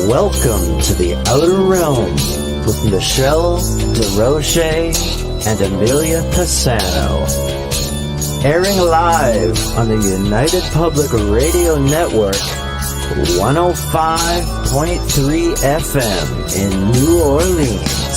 Welcome to the Outer Realm with Michelle Desrochers and Amelia Pisano. Airing live on the United Public Radio Network, 105.3 FM in New Orleans.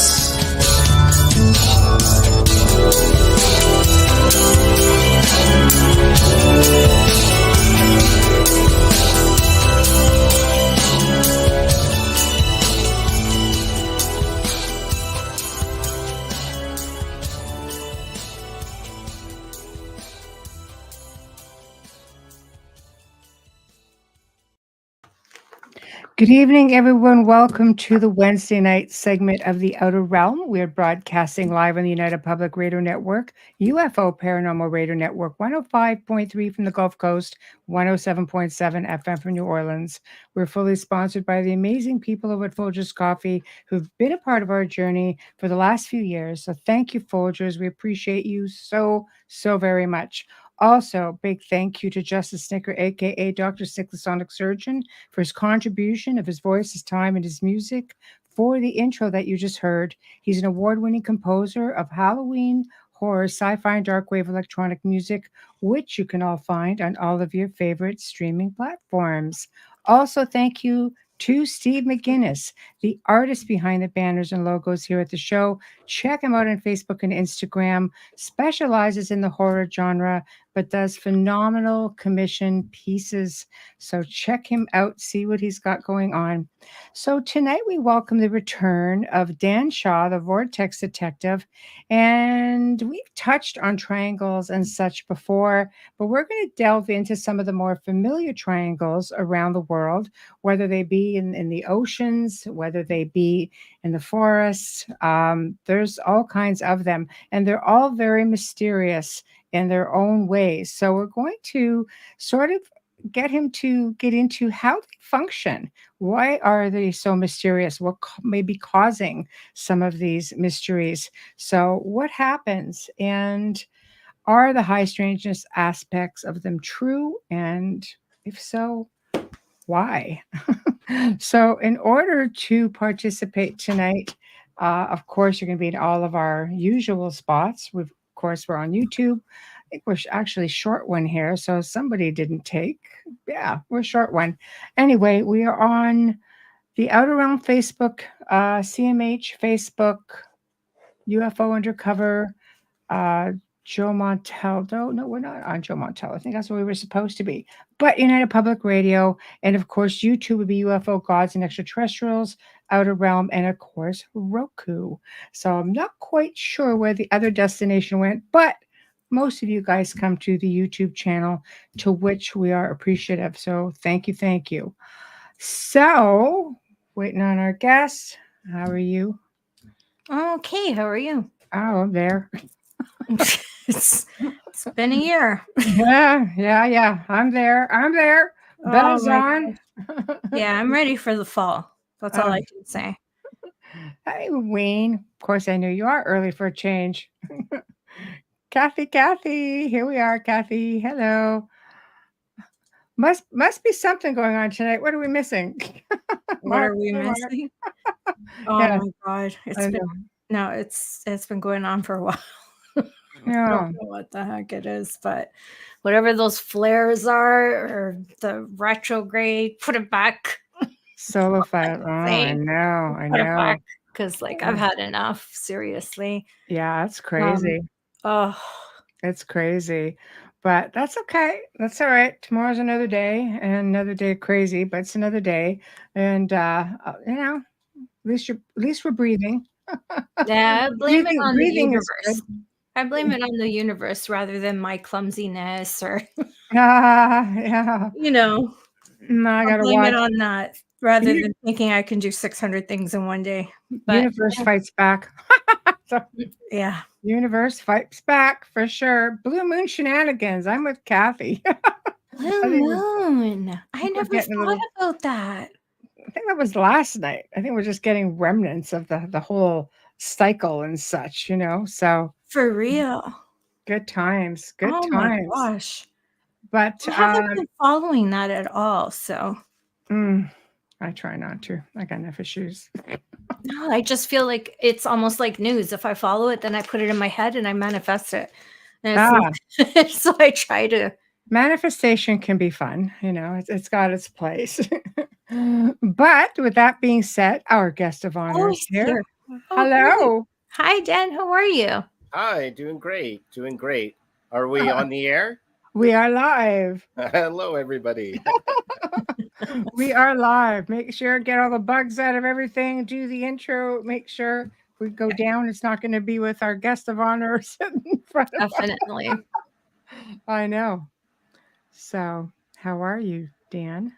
Good evening, everyone. Welcome to the Wednesday night segment of The Outer Realm. We are broadcasting live on the United Public Radio Network, UFO Paranormal Radio Network, 105.3 from the Gulf Coast, 107.7 FM from New Orleans. We're fully sponsored by the amazing people over at Folgers Coffee who've been a part of our journey for the last few years. So thank you, Folgers. We appreciate you so very much. Also, big thank you to Justice Snicker, a.k.a. Dr. Stick, the Sonic Surgeon, for his contribution of his voice, his time, and his music for the intro that you just heard. He's an award-winning composer of Halloween, horror, sci-fi, and dark wave electronic music, which you can all find on all of your favorite streaming platforms. Also, thank you to Steve McGinnis, the artist behind the banners and logos here at the show. Check him out on Facebook and Instagram. Specializes in the horror genre, but does phenomenal commission pieces. So check him out, see what he's got going on. So tonight we welcome the return of Dan Shaw, the Vortex Detective. And we've touched on triangles and such before, but we're going to delve into some of the more familiar triangles around the world, whether they be in the oceans, whether they be in the forests. There's all kinds of them, and they're all very mysterious in their own ways. So we're going to sort of get him to get into how they function. Why are they so mysterious? What may be causing some of these mysteries? So what happens? And are the high strangeness aspects of them true? And if so, why? So in order to participate tonight, of course, you're going to be in all of our usual spots. Of course, we're on YouTube. I think we're actually short one here, so somebody didn't take. Yeah, we're short one. Anyway, we are on the Outer Realm Facebook, CMH Facebook, UFO Undercover, Joe Montaldo. No, we're not on Joe Montaldo. I think that's where we were supposed to be. But United Public Radio, and of course, YouTube would be UFO Gods and Extraterrestrials, Outer Realm, and of course, Roku. So I'm not quite sure where the other destination went, but most of you guys come to the YouTube channel, to which we are appreciative. So thank you, thank you. So, waiting on our guest. How are you? Okay, how are you? Oh, I'm there. It's been a year. Yeah. I'm there. Bells on. Yeah, I'm ready for the fall. That's all I can say. Hey, Wayne. Of course, I knew you are early for a change. Kathy. Here we are, Kathy. Hello. Must be something going on tonight. What are we missing? What are we missing? Oh Yeah. my God. It's been going on for a while. Yeah. I don't know what the heck it is, but whatever those flares are, or the retrograde, put it back. Solar fire. I know. Because I've had enough, seriously. Yeah, it's crazy. It's crazy. But that's okay. That's all right. Tomorrow's another day, and another day crazy, but it's another day. And at least we're breathing. Yeah, I blame it on the universe. I blame it on the universe rather than my clumsiness or yeah. No, I gotta blame watch it on that rather than thinking I can do 600 things in one day. But universe fights back. Yeah. Universe fights back for sure. Blue moon shenanigans. I'm with Kathy. Blue moon. I never thought about that. I think that was last night. I think we're just getting remnants of the whole cycle and such, so for real. Good times. Good times. My gosh. But I haven't been following that at all. So I try not to. I got enough issues. No, I just feel like it's almost like news. If I follow it, then I put it in my head and I manifest it. And so I try to. Manifestation can be fun. It's got its place. But with that being said, our guest of honor is here. Oh, great. Hello. Hi, Dan. How are you? Hi, doing great. Doing great. Are we on the air? We are live. Hello, everybody. We are live. Make sure get all the bugs out of everything. Do the intro. Make sure if we go down, it's not going to be with our guest of honor sitting in front of Definitely. us. I know. So, how are you, Dan?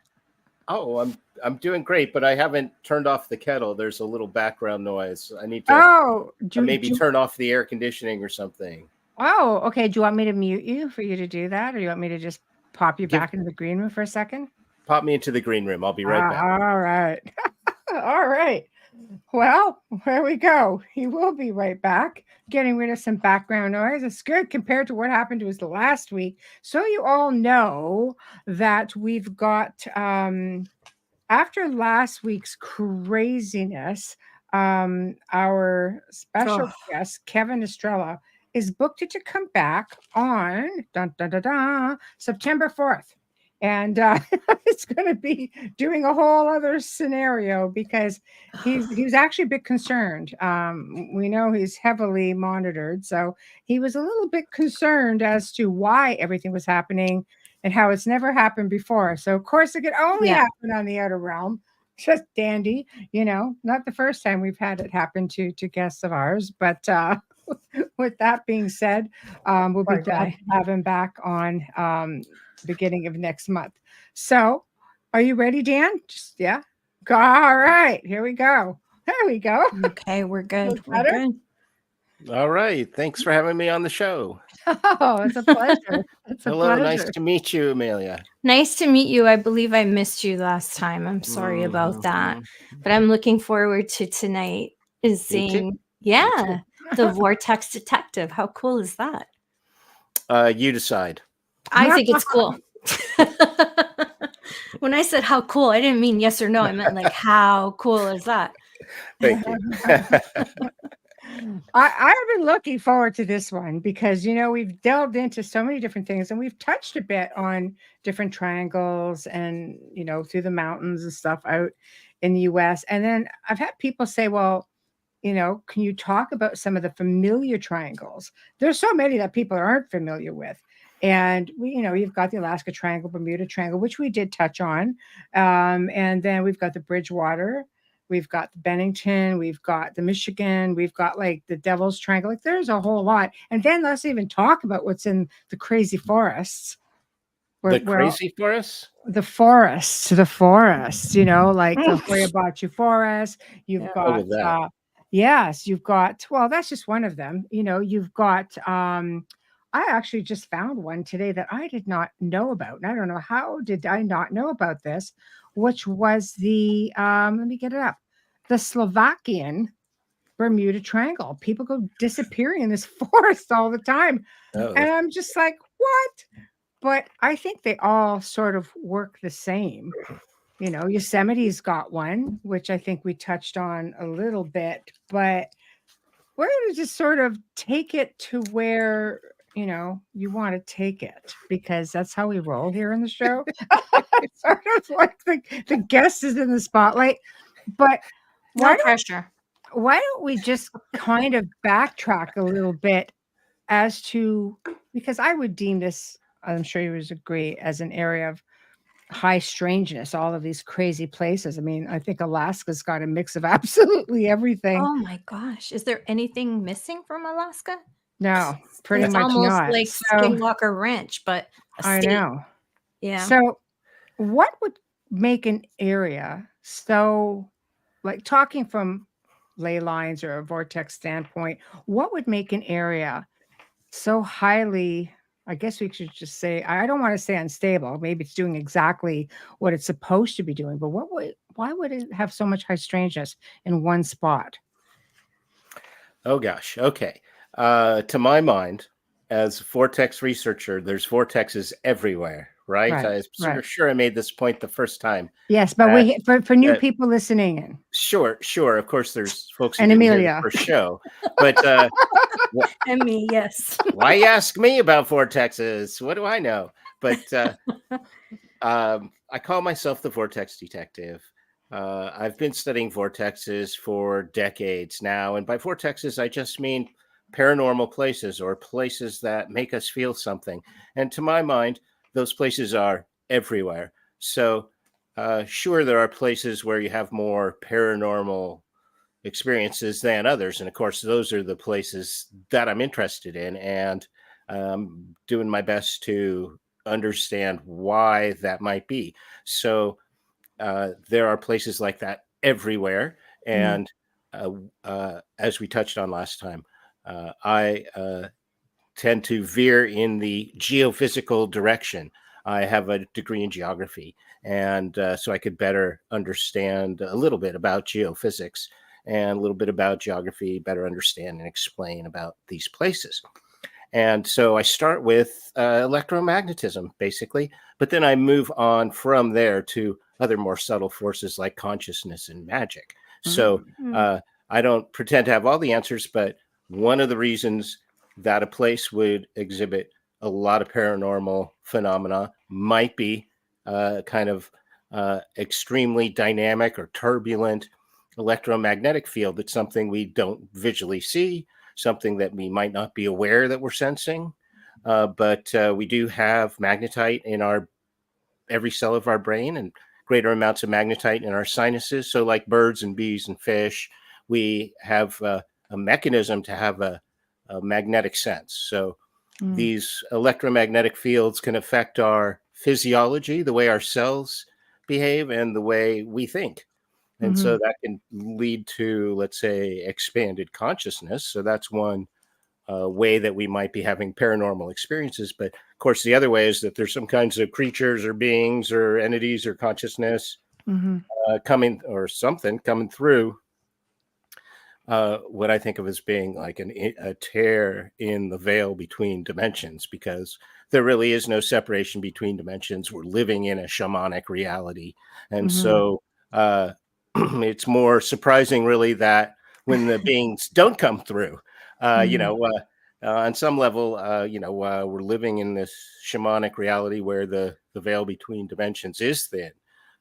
Oh, I'm doing great, but I haven't turned off the kettle. There's a little background noise. I need to maybe turn off the air conditioning or something. Oh, okay. Do you want me to mute you for you to do that, or do you want me to just pop you back into the green room for a second? Pop me into the green room. I'll be right back. All right. All right. Well, there we go. He will be right back, getting rid of some background noise. It's good compared to what happened to us last week. So you all know that we've got, after last week's craziness, our special guest, Kevin Estrella, is booked to come back on September 4th. And it's going to be doing a whole other scenario because he's actually a bit concerned. We know he's heavily monitored, so he was a little bit concerned as to why everything was happening and how it's never happened before. So, of course, it could only happen on the Outer Realm. Just dandy, not the first time we've had it happen to guests of ours. But with that being said, we'll be glad to have him back on beginning of next month. So are you ready, Dan? All right, here we go. Okay, we're good. All right, thanks for having me on the show. Oh, it's a pleasure. Hello, nice to meet you, Amelia. Nice to meet you. I believe I missed you last time. I'm sorry about that, but I'm looking forward to tonight is seeing the Vortex Detective. How cool is that? You decide. I think it's cool. When I said how cool, I didn't mean yes or no. I meant like, how cool is that? Thank you. I've been looking forward to this one because, we've delved into so many different things and we've touched a bit on different triangles and, through the mountains and stuff out in the US. And then I've had people say, well, can you talk about some of the familiar triangles? There's so many that people aren't familiar with. And you've got the Alaska Triangle, Bermuda Triangle, which we did touch on. And then we've got the Bridgewater, we've got the Bennington, we've got the Michigan, we've got like the Devil's Triangle. Like there's a whole lot. And then let's even talk about what's in the crazy forests. The crazy forests? The forests, like the Hoyabachu Forest. You've got yes, you've got, well, that's just one of them. You've got, I actually just found one today that I did not know about. And I don't know how did I not know about this, which was the, let me get it up, the Slovakian Bermuda Triangle. People go disappearing in this forest all the time. And I'm just like, what? But I think they all sort of work the same. Yosemite's got one, which I think we touched on a little bit, but we're going to just sort of take it to where, you want to take it because that's how we roll here in the show. It's sort of like the guest is in the spotlight, but no pressure. Why don't we just kind of backtrack a little bit as to, because I would deem this, I'm sure you would agree, as an area of high strangeness, all of these crazy places. I mean, I think Alaska's got a mix of absolutely everything. Oh my gosh. Is there anything missing from Alaska? No, pretty much almost not. Like Skinwalker Ranch, but I know. Yeah. So what would make an area so, like talking from ley lines or a vortex standpoint, what would make an area so highly, I guess we should just say, I don't want to say unstable. Maybe it's doing exactly what it's supposed to be doing, but why would it have so much high strangeness in one spot? Oh gosh. Okay. To my mind, as a vortex researcher, there's vortexes everywhere, right? Right, I'm sort right. of sure I made this point the first time. Yes, but for new people listening in. Sure. Of course, there's folks who And didn't hear the Amelia. first show, but And me, yes. why ask me about vortexes? What do I know? But I call myself the Vortex Detective. I've been studying vortexes for decades now, and by vortexes, I just mean paranormal places or places that make us feel something. And to my mind, those places are everywhere. So, sure, there are places where you have more paranormal experiences than others, and of course, those are the places that I'm interested in, and doing my best to understand why that might be. So there are places like that everywhere. And as we touched on last time, I tend to veer in the geophysical direction. I have a degree in geography, and so I could better understand a little bit about geophysics and a little bit about geography, better understand and explain about these places. And so I start with electromagnetism, basically, but then I move on from there to other more subtle forces like consciousness and magic. So I don't pretend to have all the answers, but one of the reasons that a place would exhibit a lot of paranormal phenomena might be kind of extremely dynamic or turbulent electromagnetic field. It's something we don't visually see, something that we might not be aware that we're sensing. But we do have magnetite in every cell of our brain, and greater amounts of magnetite in our sinuses. So like birds and bees and fish, we have a mechanism to have a magnetic sense. So these electromagnetic fields can affect our physiology, the way our cells behave, and the way we think. And so that can lead to, let's say, expanded consciousness. So that's one way that we might be having paranormal experiences. But of course, the other way is that there's some kinds of creatures or beings or entities or consciousness coming through what I think of as being like a tear in the veil between dimensions, because there really is no separation between dimensions. We're living in a shamanic reality. And so it's more surprising, really, that when the beings don't come through, on some level, we're living in this shamanic reality where the veil between dimensions is thin.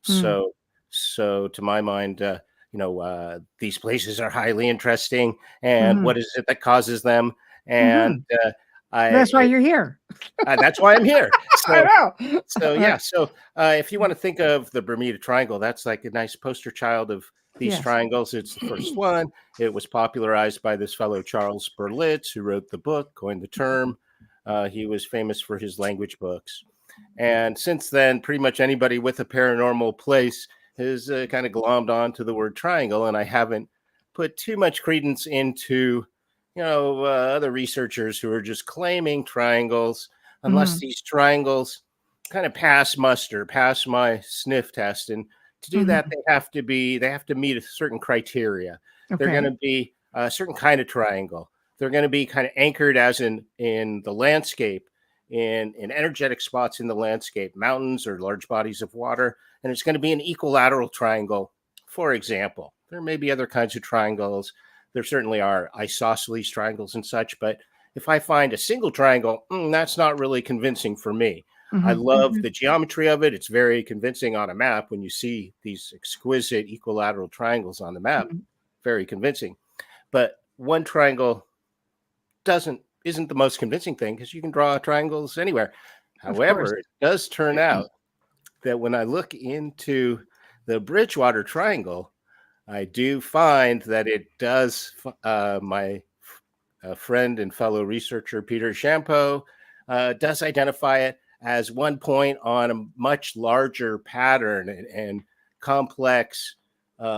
So to my mind, these places are highly interesting, and what is it that causes them? And that's why you're here. That's why I'm here. I know. So if you want to think of the Bermuda Triangle, that's like a nice poster child of these triangles. It's the first one. It was popularized by this fellow Charles Berlitz, who wrote the book, coined the term. He was famous for his language books. And since then, pretty much anybody with a paranormal place has kind of glommed onto the word triangle. And I haven't put too much credence into, other researchers who are just claiming triangles, unless these triangles kind of pass muster, pass my sniff test. And to do that, they have to meet a certain criteria. They're going to be a certain kind of triangle. They're going to be kind of anchored as in the landscape, in energetic spots in the landscape, mountains or large bodies of water. And it's going to be an equilateral triangle, for example. There may be other kinds of triangles. There certainly are isosceles triangles and such, but if I find a single triangle, that's not really convincing for me. I love the geometry of it. It's very convincing on a map when you see these exquisite equilateral triangles on the map. Very convincing. But one triangle isn't the most convincing thing, because you can draw triangles anywhere. However, it does turn out that when I look into the Bridgewater Triangle, I do find that it does. My friend and fellow researcher Peter Champeau does identify it as one point on a much larger pattern and complex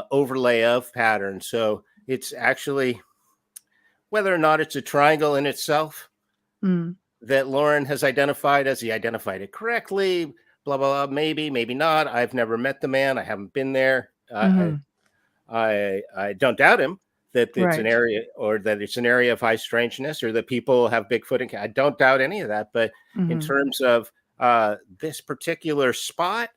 overlay of patterns. So it's actually, whether or not it's a triangle in itself that Lauren has identified as he identified it correctly, blah, blah, blah, maybe not. I've never met the man. I haven't been there. I don't doubt him that it's an area, or that it's an area of high strangeness, or that people have Bigfoot. I don't doubt any of that. But in terms of this particular spot,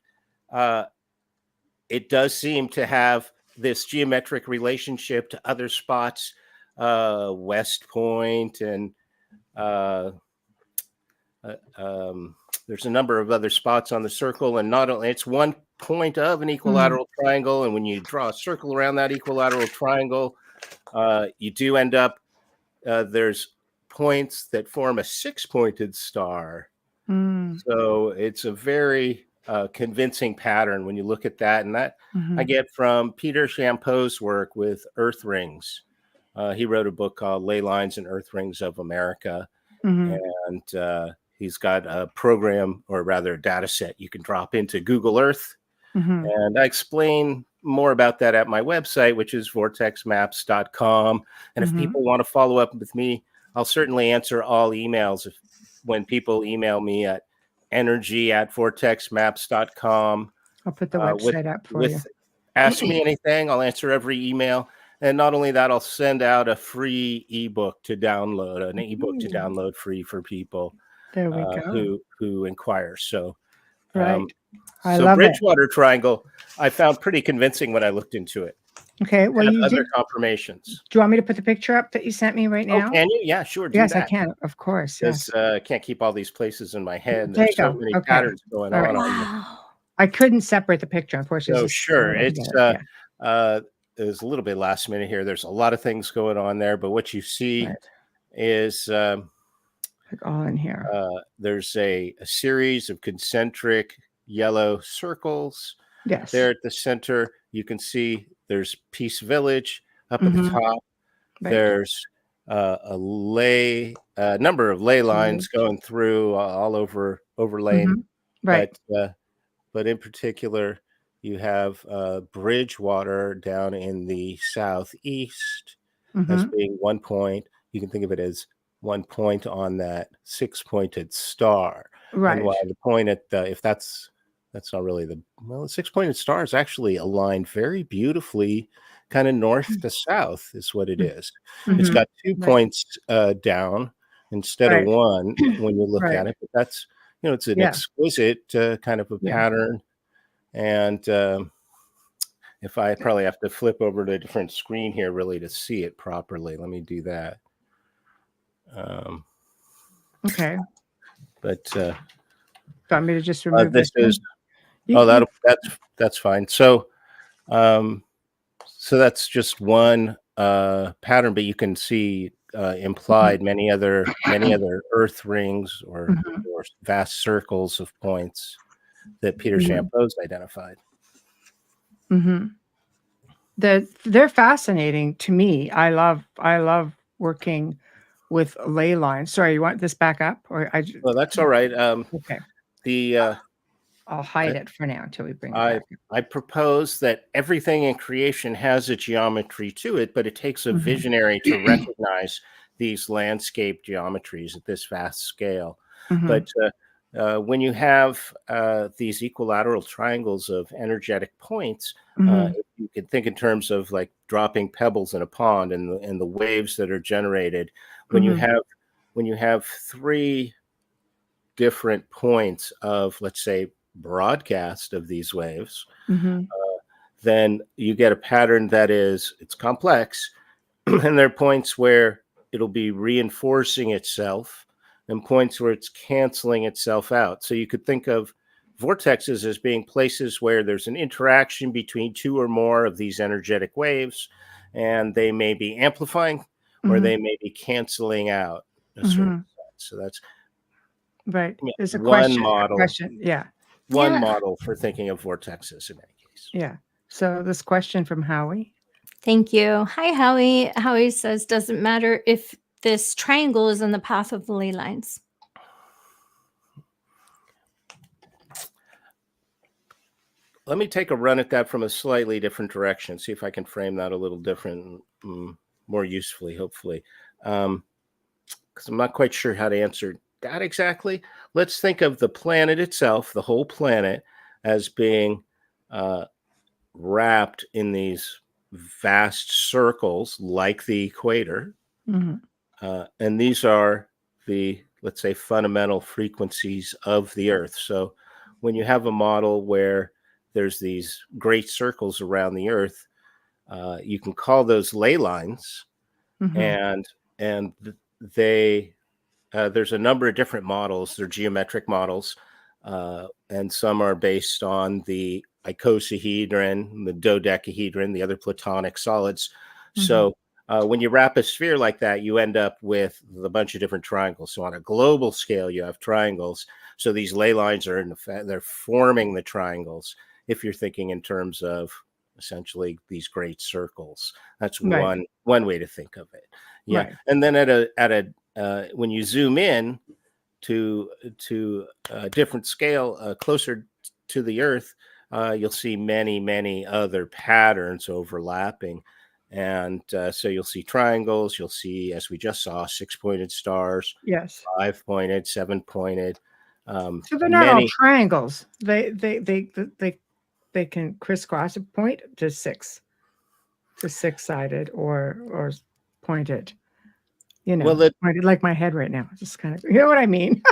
it does seem to have this geometric relationship to other spots, West Point, and there's a number of other spots on the circle, and not only it's one point of an equilateral triangle, and when you draw a circle around that equilateral triangle, you do end up there's points that form a six-pointed star. So it's a very convincing pattern when you look at that, and that I get from Peter Champeau's work with earth rings. He wrote a book called Ley Lines and Earth Rings of America, and he's got a program, or rather a data set, you can drop into Google Earth. And I explain more about that at my website, which is vortexmaps.com. And if people want to follow up with me, I'll certainly answer all emails when people email me at energy@vortexmaps.com. I'll put the website up for you. Ask me anything. I'll answer every email. And not only that, I'll send out a free ebook to download, an ebook to download free for people There we go. who inquire. So, Right. I so love Bridgewater Triangle, I found pretty convincing when I looked into it. Okay. Well, you Other did. confirmations. Do you want me to put the picture up that you sent me right now? Oh, can you? Yeah, sure. Do Yes, that. I can. Of course. Because Yes. I can't keep all these places in my head. There There's you so go. many Okay. patterns going All right. on. Wow. I couldn't separate the picture, unfortunately. So It's just sure, all it's together. there's a little bit last minute here. There's a lot of things going on there, but what you see Right. is Like all in here. there's a series of concentric yellow circles. Yes. There at the center, you can see there's Peace Village up at the top. Right. There's a number of ley lines going through all overlaying. Right. But in particular, you have Bridgewater down in the southeast as being one point. You can think of it as one point on that six-pointed star. Right. And why the point at if that's not really the six-pointed star is actually aligned very beautifully, kind of north to south is what it is. It's got 2 points down instead of one when you look at it, but that's it's an exquisite kind of a pattern. And if I probably have to flip over to a different screen here really to see it properly, let me do that. Okay. But want me to just remove this is that's fine. So so that's just one pattern, but you can see implied many other earth rings or vast circles of points that Peter Champeau's identified. They're fascinating to me. I love working with ley lines. Sorry, you want this back up, or Well, that's all right. Okay. I'll hide it for now until we bring it back. I propose that everything in creation has a geometry to it, but it takes a visionary to recognize these landscape geometries at this vast scale. But when you have these equilateral triangles of energetic points, you can think in terms of like dropping pebbles in a pond and the waves that are generated. When you have three different points of, let's say, broadcast of these waves, then you get a pattern that it's complex, and there are points where it'll be reinforcing itself and points where it's canceling itself out. So you could think of vortexes as being places where there's an interaction between two or more of these energetic waves, and they may be amplifying or they may be canceling out a certain sense. So that's right. There's a one model. One model for thinking of vortexes in any case. Yeah. So this question from Howie. Thank you. Hi, Howie. Howie says, doesn't matter if this triangle is in the path of the ley lines. Let me take a run at that from a slightly different direction, see if I can frame that a little different, more usefully, hopefully. Because I'm not quite sure how to answer that exactly. Let's think of the planet itself, the whole planet, as being wrapped in these vast circles like the equator. And these are the let's say, fundamental frequencies of the Earth. So when you have a model where there's these great circles around the Earth, you can call those ley lines, and they there's a number of different models. They're geometric models, and some are based on the icosahedron, the dodecahedron, the other platonic solids. So when you wrap a sphere like that, you end up with a bunch of different triangles. So on a global scale, you have triangles. So these ley lines are they're forming the triangles. If you're thinking in terms of essentially these great circles, that's one way to think of it. Yeah, and then at a when you zoom in to a different scale, closer to the Earth, you'll see many other patterns overlapping. And so you'll see triangles, you'll see, as we just saw, 6-pointed stars, 5-pointed, 7-pointed. So they're not all triangles. They can crisscross a point to six-sided or pointed. You know, pointed like my head right now. Just kind of, you know what I mean?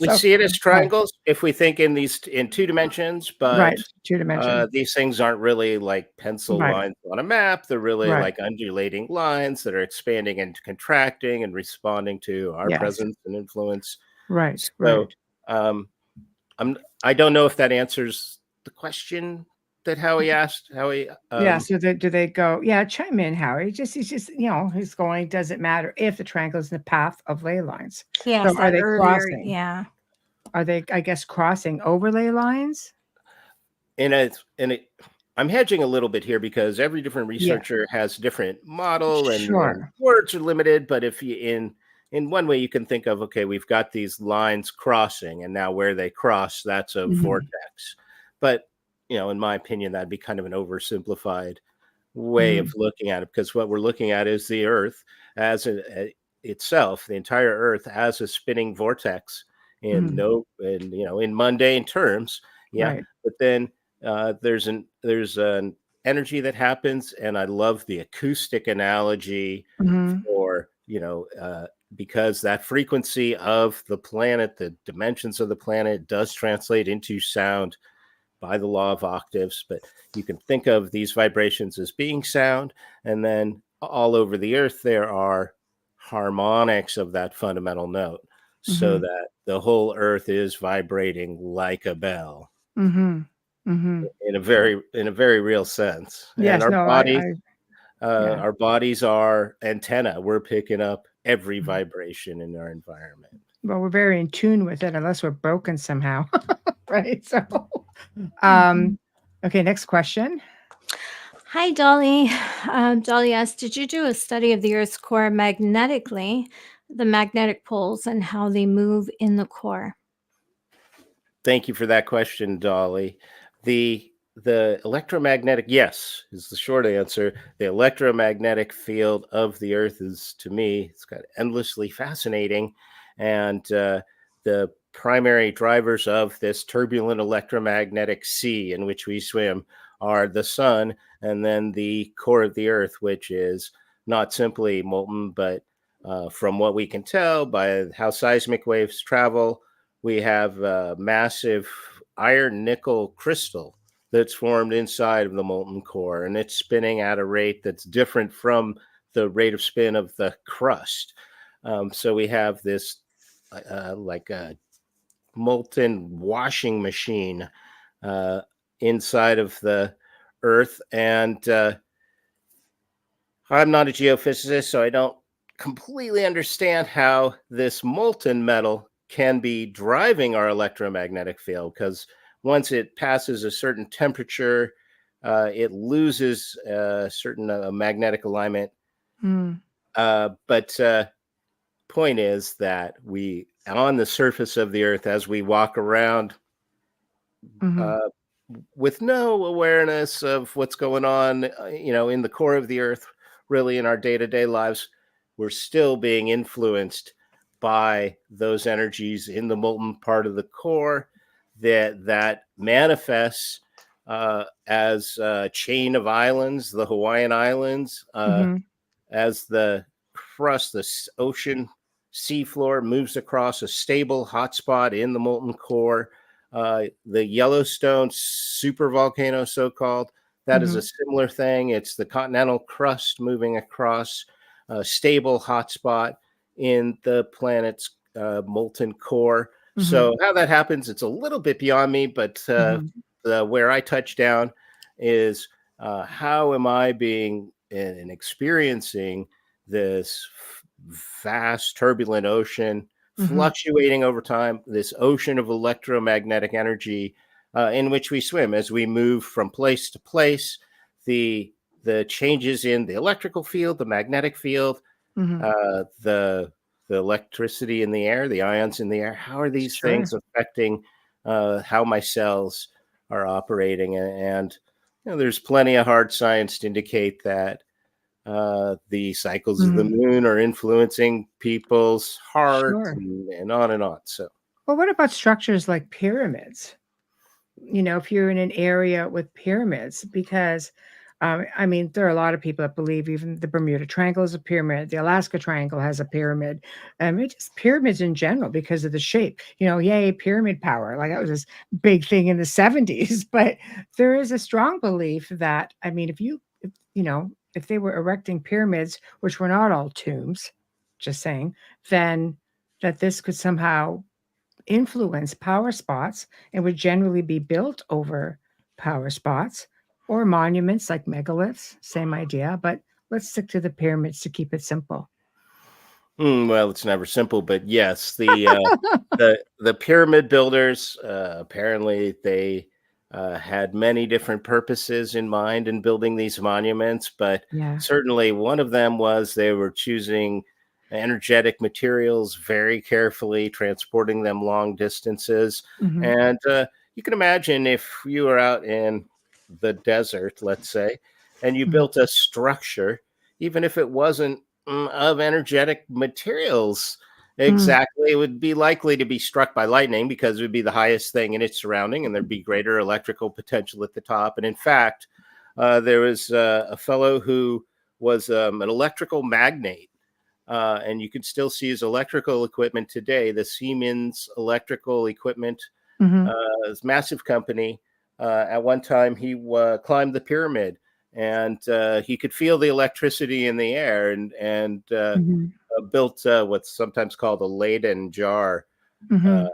We see it as triangles if we think in 2 dimensions, but 2 dimensions. These things aren't really like pencil lines on a map. They're really like undulating lines that are expanding and contracting and responding to our presence and influence. So, I don't know if that answers the question that Howie asked. Howie, so do they go? Yeah, chime in, Howie. He's just he's going. Does it matter if the triangle is in the path of ley lines? Yeah. So are they crossing? Yeah. Are they? I guess crossing overlay lines. I'm hedging a little bit here because every different researcher has a different model, and words are limited. But if you in one way, you can think of, okay, we've got these lines crossing, and now where they cross, that's a vortex. But in my opinion, that'd be kind of an oversimplified way of looking at it, because what we're looking at is the Earth as itself, the entire Earth as a spinning vortex in mundane terms. But then there's an energy that happens, and I love the acoustic analogy for because that frequency of the planet, the dimensions of the planet, does translate into sound by the law of octaves. But you can think of these vibrations as being sound, and then all over the Earth there are harmonics of that fundamental note, so that the whole Earth is vibrating like a bell. In a very real sense. Yes, and our bodies are antenna. We're picking up every vibration in our environment. Well, we're very in tune with it, unless we're broken somehow. Right. So okay, next question. Hi, Dolly. Dolly asked, did you do a study of the Earth's core magnetically, the magnetic poles, and how they move in the core? Thank you for that question, Dolly. The electromagnetic, yes, is the short answer. The electromagnetic field of the Earth is, to me, it's got endlessly fascinating. And the primary drivers of this turbulent electromagnetic sea in which we swim are the sun, and then the core of the Earth, which is not simply molten, but from what we can tell by how seismic waves travel, we have a massive iron nickel crystal that's formed inside of the molten core, and it's spinning at a rate that's different from the rate of spin of the crust. So we have this like a molten washing machine inside of the Earth. And I'm not a geophysicist, so I don't completely understand how this molten metal can be driving our electromagnetic field, because once it passes a certain temperature, it loses a certain magnetic alignment. But point is that we, on the surface of the Earth, as we walk around with no awareness of what's going on, in the core of the Earth, really in our day-to-day lives, we're still being influenced by those energies in the molten part of the core that manifests as a chain of islands, the Hawaiian Islands, as the crust, the ocean seafloor, moves across a stable hotspot in the molten core. The Yellowstone supervolcano, so-called, that is a similar thing. It's the continental crust moving across a stable hotspot in the planet's molten core. So how that happens, it's a little bit beyond me, but where I touch down is how am I being and experiencing this vast turbulent ocean fluctuating over time, this ocean of electromagnetic energy in which we swim as we move from place to place, the changes in the electrical field, the magnetic field, the electricity in the air, the ions in the air. How are these things affecting how my cells are operating? And there's plenty of hard science to indicate that the cycles of the moon are influencing people's heart and on and on. So, well, what about structures like pyramids? If you're in an area with pyramids, because I mean, there are a lot of people that believe even the Bermuda Triangle is a pyramid, the Alaska Triangle has a pyramid, it's just pyramids in general because of the shape. Yay, pyramid power! Like that was this big thing in the 70s. But there is a strong belief that, I mean, if they were erecting pyramids, which were not all tombs, just saying, then that this could somehow influence power spots and would generally be built over power spots, or monuments like megaliths, same idea, but let's stick to the pyramids to keep it simple. Well, it's never simple, but yes, the pyramid builders apparently they had many different purposes in mind in building these monuments, but certainly one of them was they were choosing energetic materials very carefully, transporting them long distances. And you can imagine if you were out in the desert, let's say, and you built a structure, even if it wasn't of energetic materials exactly, it would be likely to be struck by lightning because it would be the highest thing in its surrounding and there'd be greater electrical potential at the top. And in fact, there was a fellow who was an electrical magnate, and you can still see his electrical equipment today. The Siemens electrical equipment, this massive company. At one time, he climbed the pyramid, and he could feel the electricity in the air, and built what's sometimes called a Leyden jar, Leyden.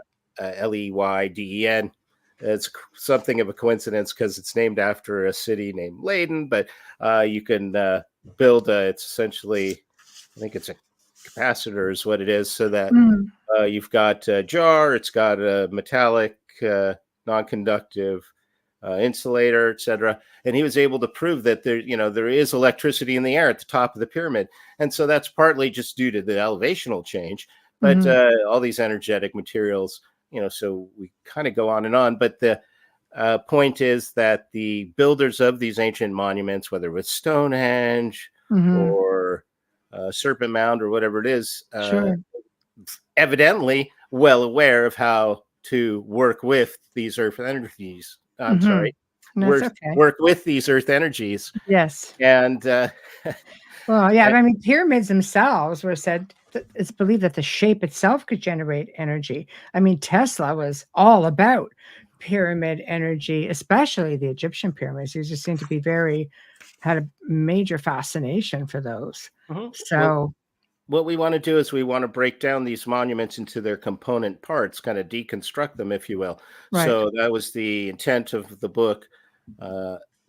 It's something of a coincidence because it's named after a city named Leyden, but you can build it's essentially, I think it's a capacitor is what it is, so that you've got a jar, it's got a metallic non-conductive insulator, etc. And he was able to prove that there is electricity in the air at the top of the pyramid, and so that's partly just due to the elevational change, but all these energetic materials, so we kind of go on and on. But the point is that the builders of these ancient monuments, whether it was Stonehenge or Serpent Mound or whatever it is, evidently well aware of how to work with these earth energies. I'm sorry. Work with these earth energies. Yes. And well, yeah, I mean, pyramids themselves were said it's believed that the shape itself could generate energy. I mean, Tesla was all about pyramid energy, especially the Egyptian pyramids. He just seemed to be had a major fascination for those. So what we want to do is we want to break down these monuments into their component parts, kind of deconstruct them, if you will. So that was the intent of the book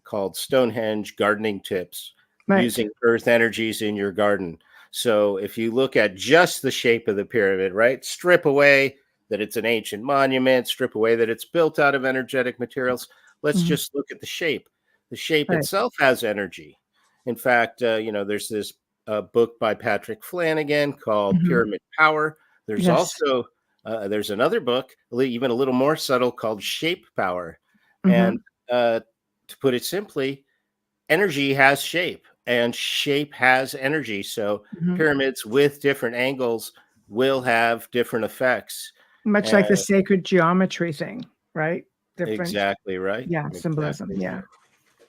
called Stonehenge Gardening Tips, using earth energies in your garden. So if you look at just the shape of the pyramid, right, strip away that it's an ancient monument, strip away that it's built out of energetic materials. Let's just look at the shape. The shape itself has energy. In fact, there's this book by Patrick Flanagan called Pyramid Power. There's also there's another book, even a little more subtle, called Shape Power. And to put it simply, energy has shape and shape has energy. So pyramids with different angles will have different effects. Much like the sacred geometry thing, right? Different. Exactly right. Yeah, symbolism. Yeah.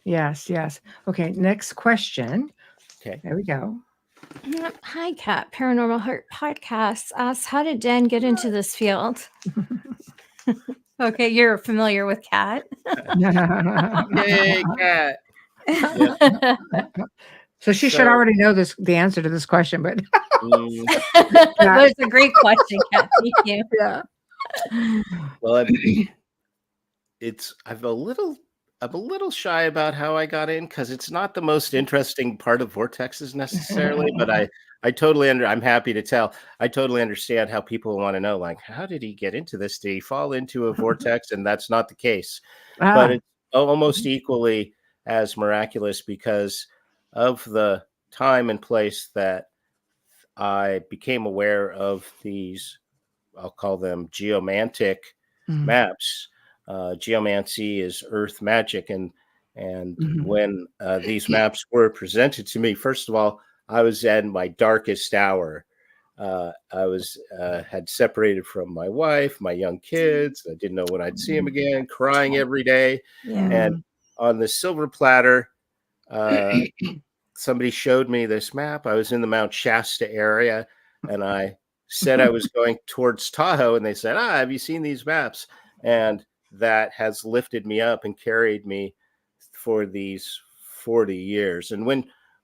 Yes. Okay, next question. Okay. There we go. Hi, Kat. Paranormal Heart Podcast asks, how did Dan get into this field? Okay, you're familiar with Kat. Yay, Cat. Yeah. So she should already know the answer to this question, but That's a great question, Kat. Thank you. yeah. Well, I'm a little shy about how I got in because it's not the most interesting part of vortexes necessarily, but I totally I'm happy to tell. I totally understand how people want to know, like, how did he get into this? Did he fall into a vortex? And that's not the case. But it's almost equally as miraculous because of the time and place that I became aware of these, I'll call them geomantic maps. Geomancy is earth magic, and when these maps were presented to me, first of all, I was at my darkest hour. I was had separated from my wife, my young kids. I didn't know when I'd see them again, crying every day. Yeah. And on the silver platter, somebody showed me this map. I was in the Mount Shasta area, and I said I was going towards Tahoe, and they said, have you seen these maps? And that has lifted me up and carried me for these 40 years. And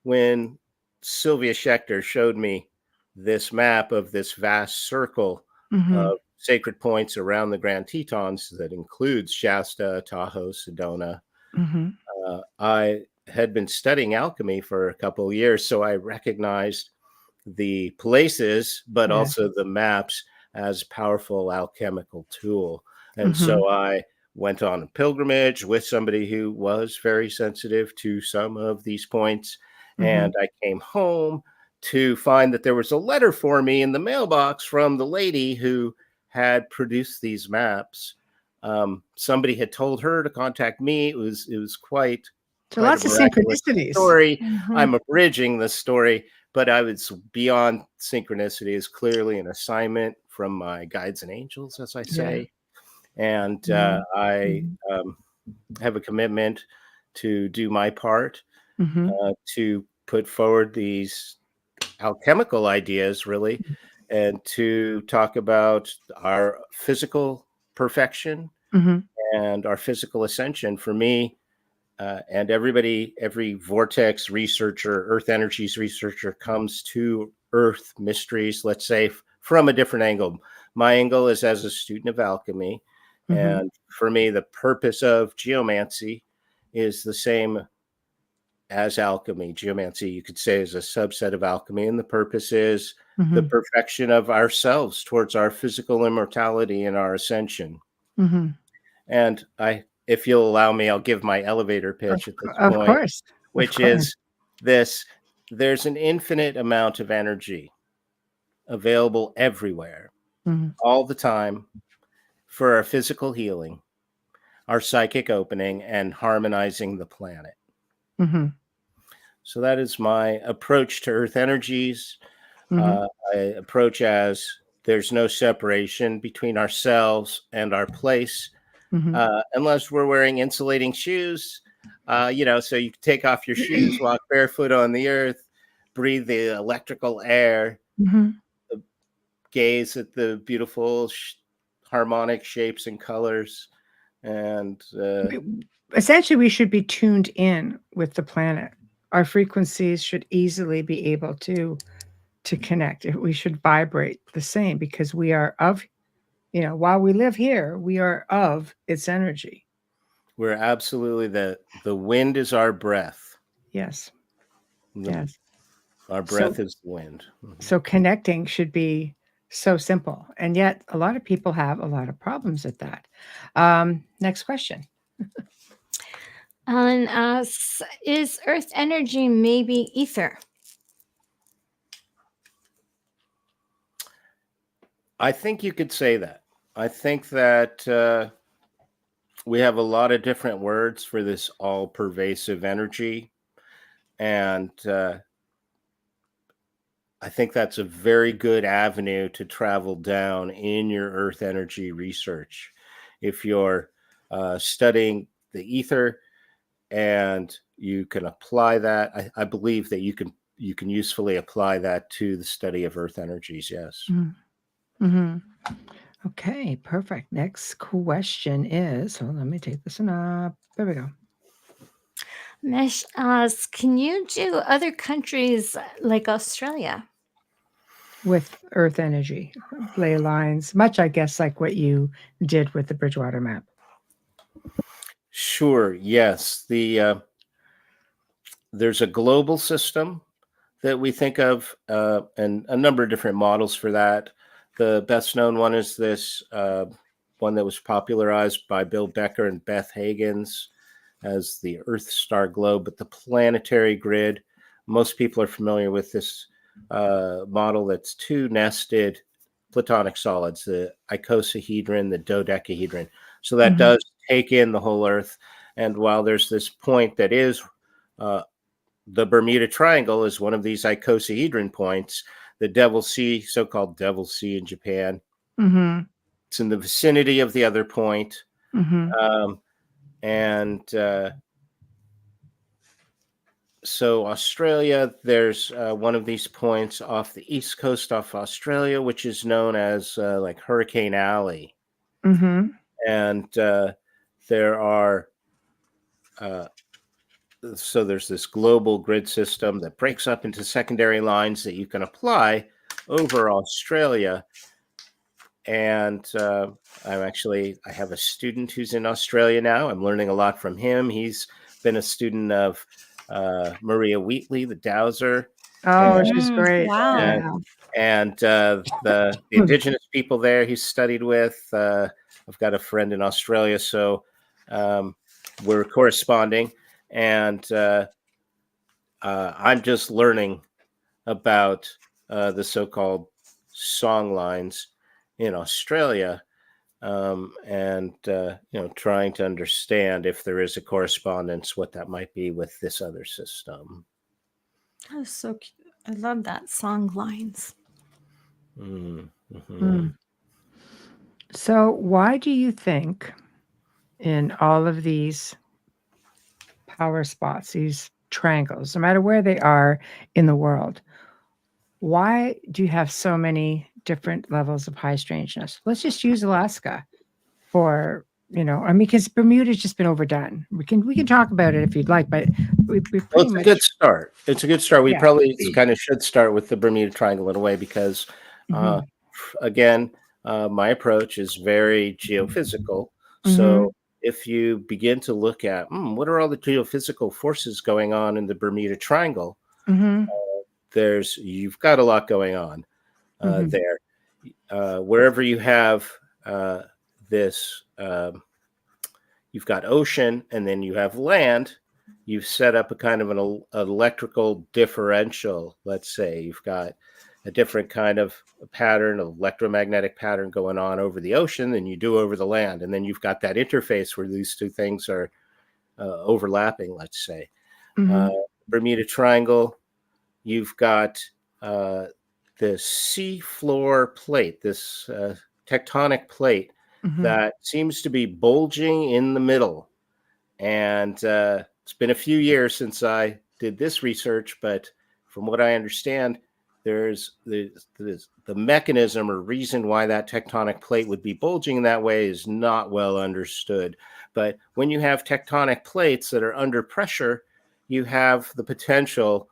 when Sylvia Schechter showed me this map of this vast circle of sacred points around the Grand Tetons that includes Shasta, Tahoe, Sedona, I had been studying alchemy for a couple of years, so I recognized the places, but also the maps as a powerful alchemical tool. And so I went on a pilgrimage with somebody who was very sensitive to some of these points. And I came home to find that there was a letter for me in the mailbox from the lady who had produced these maps. Somebody had told her to contact me. It was quite Lots a of miraculous synchronicities. story. I'm abridging the story, but I was beyond synchronicity. Is clearly an assignment from my guides and angels, as I say. And I have a commitment to do my part to put forward these alchemical ideas, really, and to talk about our physical perfection and our physical ascension. For me, and every vortex researcher, earth energies researcher comes to earth mysteries, let's say, from a different angle. My angle is as a student of alchemy. And for me, the purpose of geomancy is the same as alchemy. Geomancy, you could say, is a subset of alchemy. And the purpose is the perfection of ourselves towards our physical immortality and our ascension. And if you'll allow me, I'll give my elevator pitch at this point. Of course. Which is this: there's an infinite amount of energy available everywhere, all the time, for our physical healing, our psychic opening, and harmonizing the planet. So that is my approach to earth energies. I approach as there's no separation between ourselves and our place, unless we're wearing insulating shoes. So you can take off your shoes, walk barefoot on the earth, breathe the electrical air, gaze at the beautiful harmonic shapes and colors. And essentially, we should be tuned in with the planet. Our frequencies should easily be able to connect. We should vibrate the same because we are of, while we live here, we are of its energy. We're absolutely the wind is our breath. Yes. Our breath is the wind. So connecting should be so simple. And yet a lot of people have a lot of problems at that. Next question. Alan asks, is earth energy maybe ether? I think you could say that. I think that we have a lot of different words for this all-pervasive energy. And I think that's a very good avenue to travel down in your earth energy research. If you're studying the ether and you can apply that, I believe that you can you can usefully apply that to the study of Earth energies. Yes. Mm-hmm. Okay, perfect. Next question is, let me take this one up. There we go. Mesh asks, can you do other countries like Australia? With Earth energy, ley lines, much, I guess, like what you did with the Bridgewater map. Sure. Yes. There's a global system that we think of, and a number of different models for that. The best known one is this one that was popularized by Bill Becker and Beth Higgins as the Earth star globe, but the planetary grid. Most people are familiar with this model that's two nested platonic solids, the icosahedron, the dodecahedron. So that does take in the whole Earth. And while there's this point that is the Bermuda Triangle is one of these icosahedron points, the Devil's Sea, so-called Devil's Sea in Japan. It's in the vicinity of the other point. So Australia, there's one of these points off the east coast of Australia, which is known as like Hurricane Alley. And there are so there's this global grid system that breaks up into secondary lines that you can apply over Australia. And I have a student who's in Australia now. I'm learning a lot from him. He's been a student of Maria Wheatley, the dowser. Oh, she's great. Wow. And the indigenous people there he's studied with. I've got a friend in Australia, so we're corresponding. And I'm just learning about the so-called song lines in Australia, and trying to understand if there is a correspondence, what that might be with this other system. That was so cute. I love that song lines. So why do you think in all of these power spots, these triangles, no matter where they are in the world, why do you have so many different levels of high strangeness? Let's just use Alaska for, because Bermuda's just been overdone. We can talk about it if you'd like, but it's a good start. It's a good start. We probably kind of should start with the Bermuda Triangle in a way, because again, my approach is very geophysical. So if you begin to look at what are all the geophysical forces going on in the Bermuda Triangle, you've got a lot going on there. Wherever you have this, you've got ocean and then you have land. You've set up a kind of an electrical differential. Let's say you've got a different kind of pattern, electromagnetic pattern going on over the ocean than you do over the land. And then you've got that interface where these two things are overlapping, let's say. Bermuda Triangle, you've got the sea floor plate, this tectonic plate that seems to be bulging in the middle. And it's been a few years since I did this research, but from what I understand, there's the mechanism or reason why that tectonic plate would be bulging in that way is not well understood. But when you have tectonic plates that are under pressure, you have the potential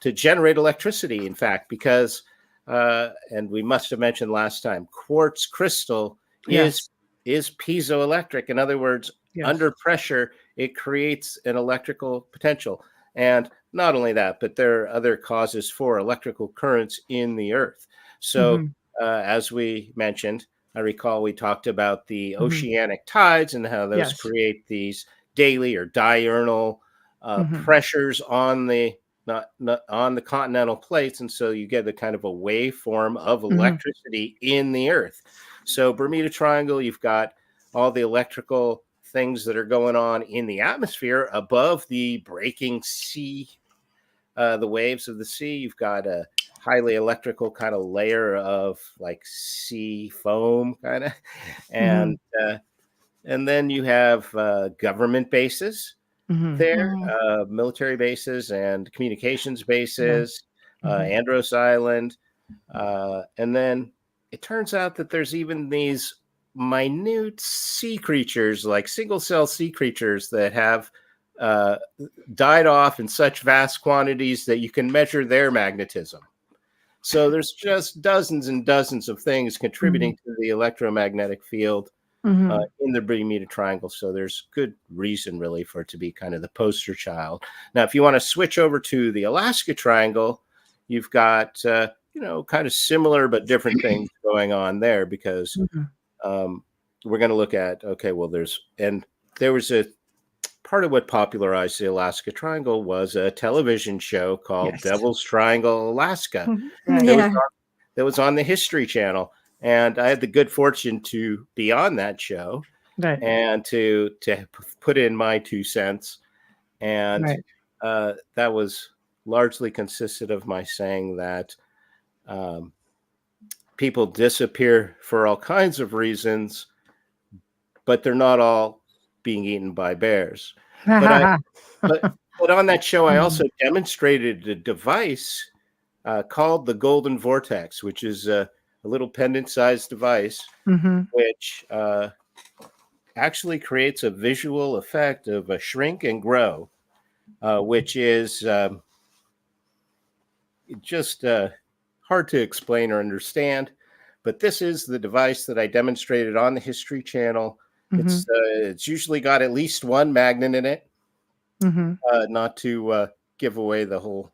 to generate electricity, in fact, because, and we must have mentioned last time, quartz crystal is piezoelectric. In other words, under pressure, it creates an electrical potential. And not only that, but there are other causes for electrical currents in the earth. So as we mentioned, I recall we talked about the oceanic tides and how those create these daily or diurnal pressures on the on the continental plates, and so you get a kind of a waveform of electricity in the earth. So Bermuda Triangle, you've got all the electrical things that are going on in the atmosphere above the breaking sea, the waves of the sea. You've got a highly electrical kind of layer of like sea foam kind of, and then you have government bases. there, military bases and communications bases, Andros Island. And then it turns out that there's even these minute sea creatures, like single cell sea creatures, that have died off in such vast quantities that you can measure their magnetism. So there's just dozens and dozens of things contributing to the electromagnetic field in the Bermuda Triangle. So there's good reason, really, for it to be kind of the poster child. Now, if you want to switch over to the Alaska Triangle, you've got, kind of similar but different things going on there, because we're going to look at, there was a part of what popularized the Alaska Triangle was a television show called Devil's Triangle, Alaska. That was on the History Channel. And I had the good fortune to be on that show and to put in my 2 cents. And that was largely consisted of my saying that people disappear for all kinds of reasons, but they're not all being eaten by bears. But on that show, I also demonstrated a device called the Golden Vortex, which is a little pendant-sized device, which actually creates a visual effect of a shrink and grow, which is just hard to explain or understand. But this is the device that I demonstrated on the History Channel. It's usually got at least one magnet in it, not to give away the whole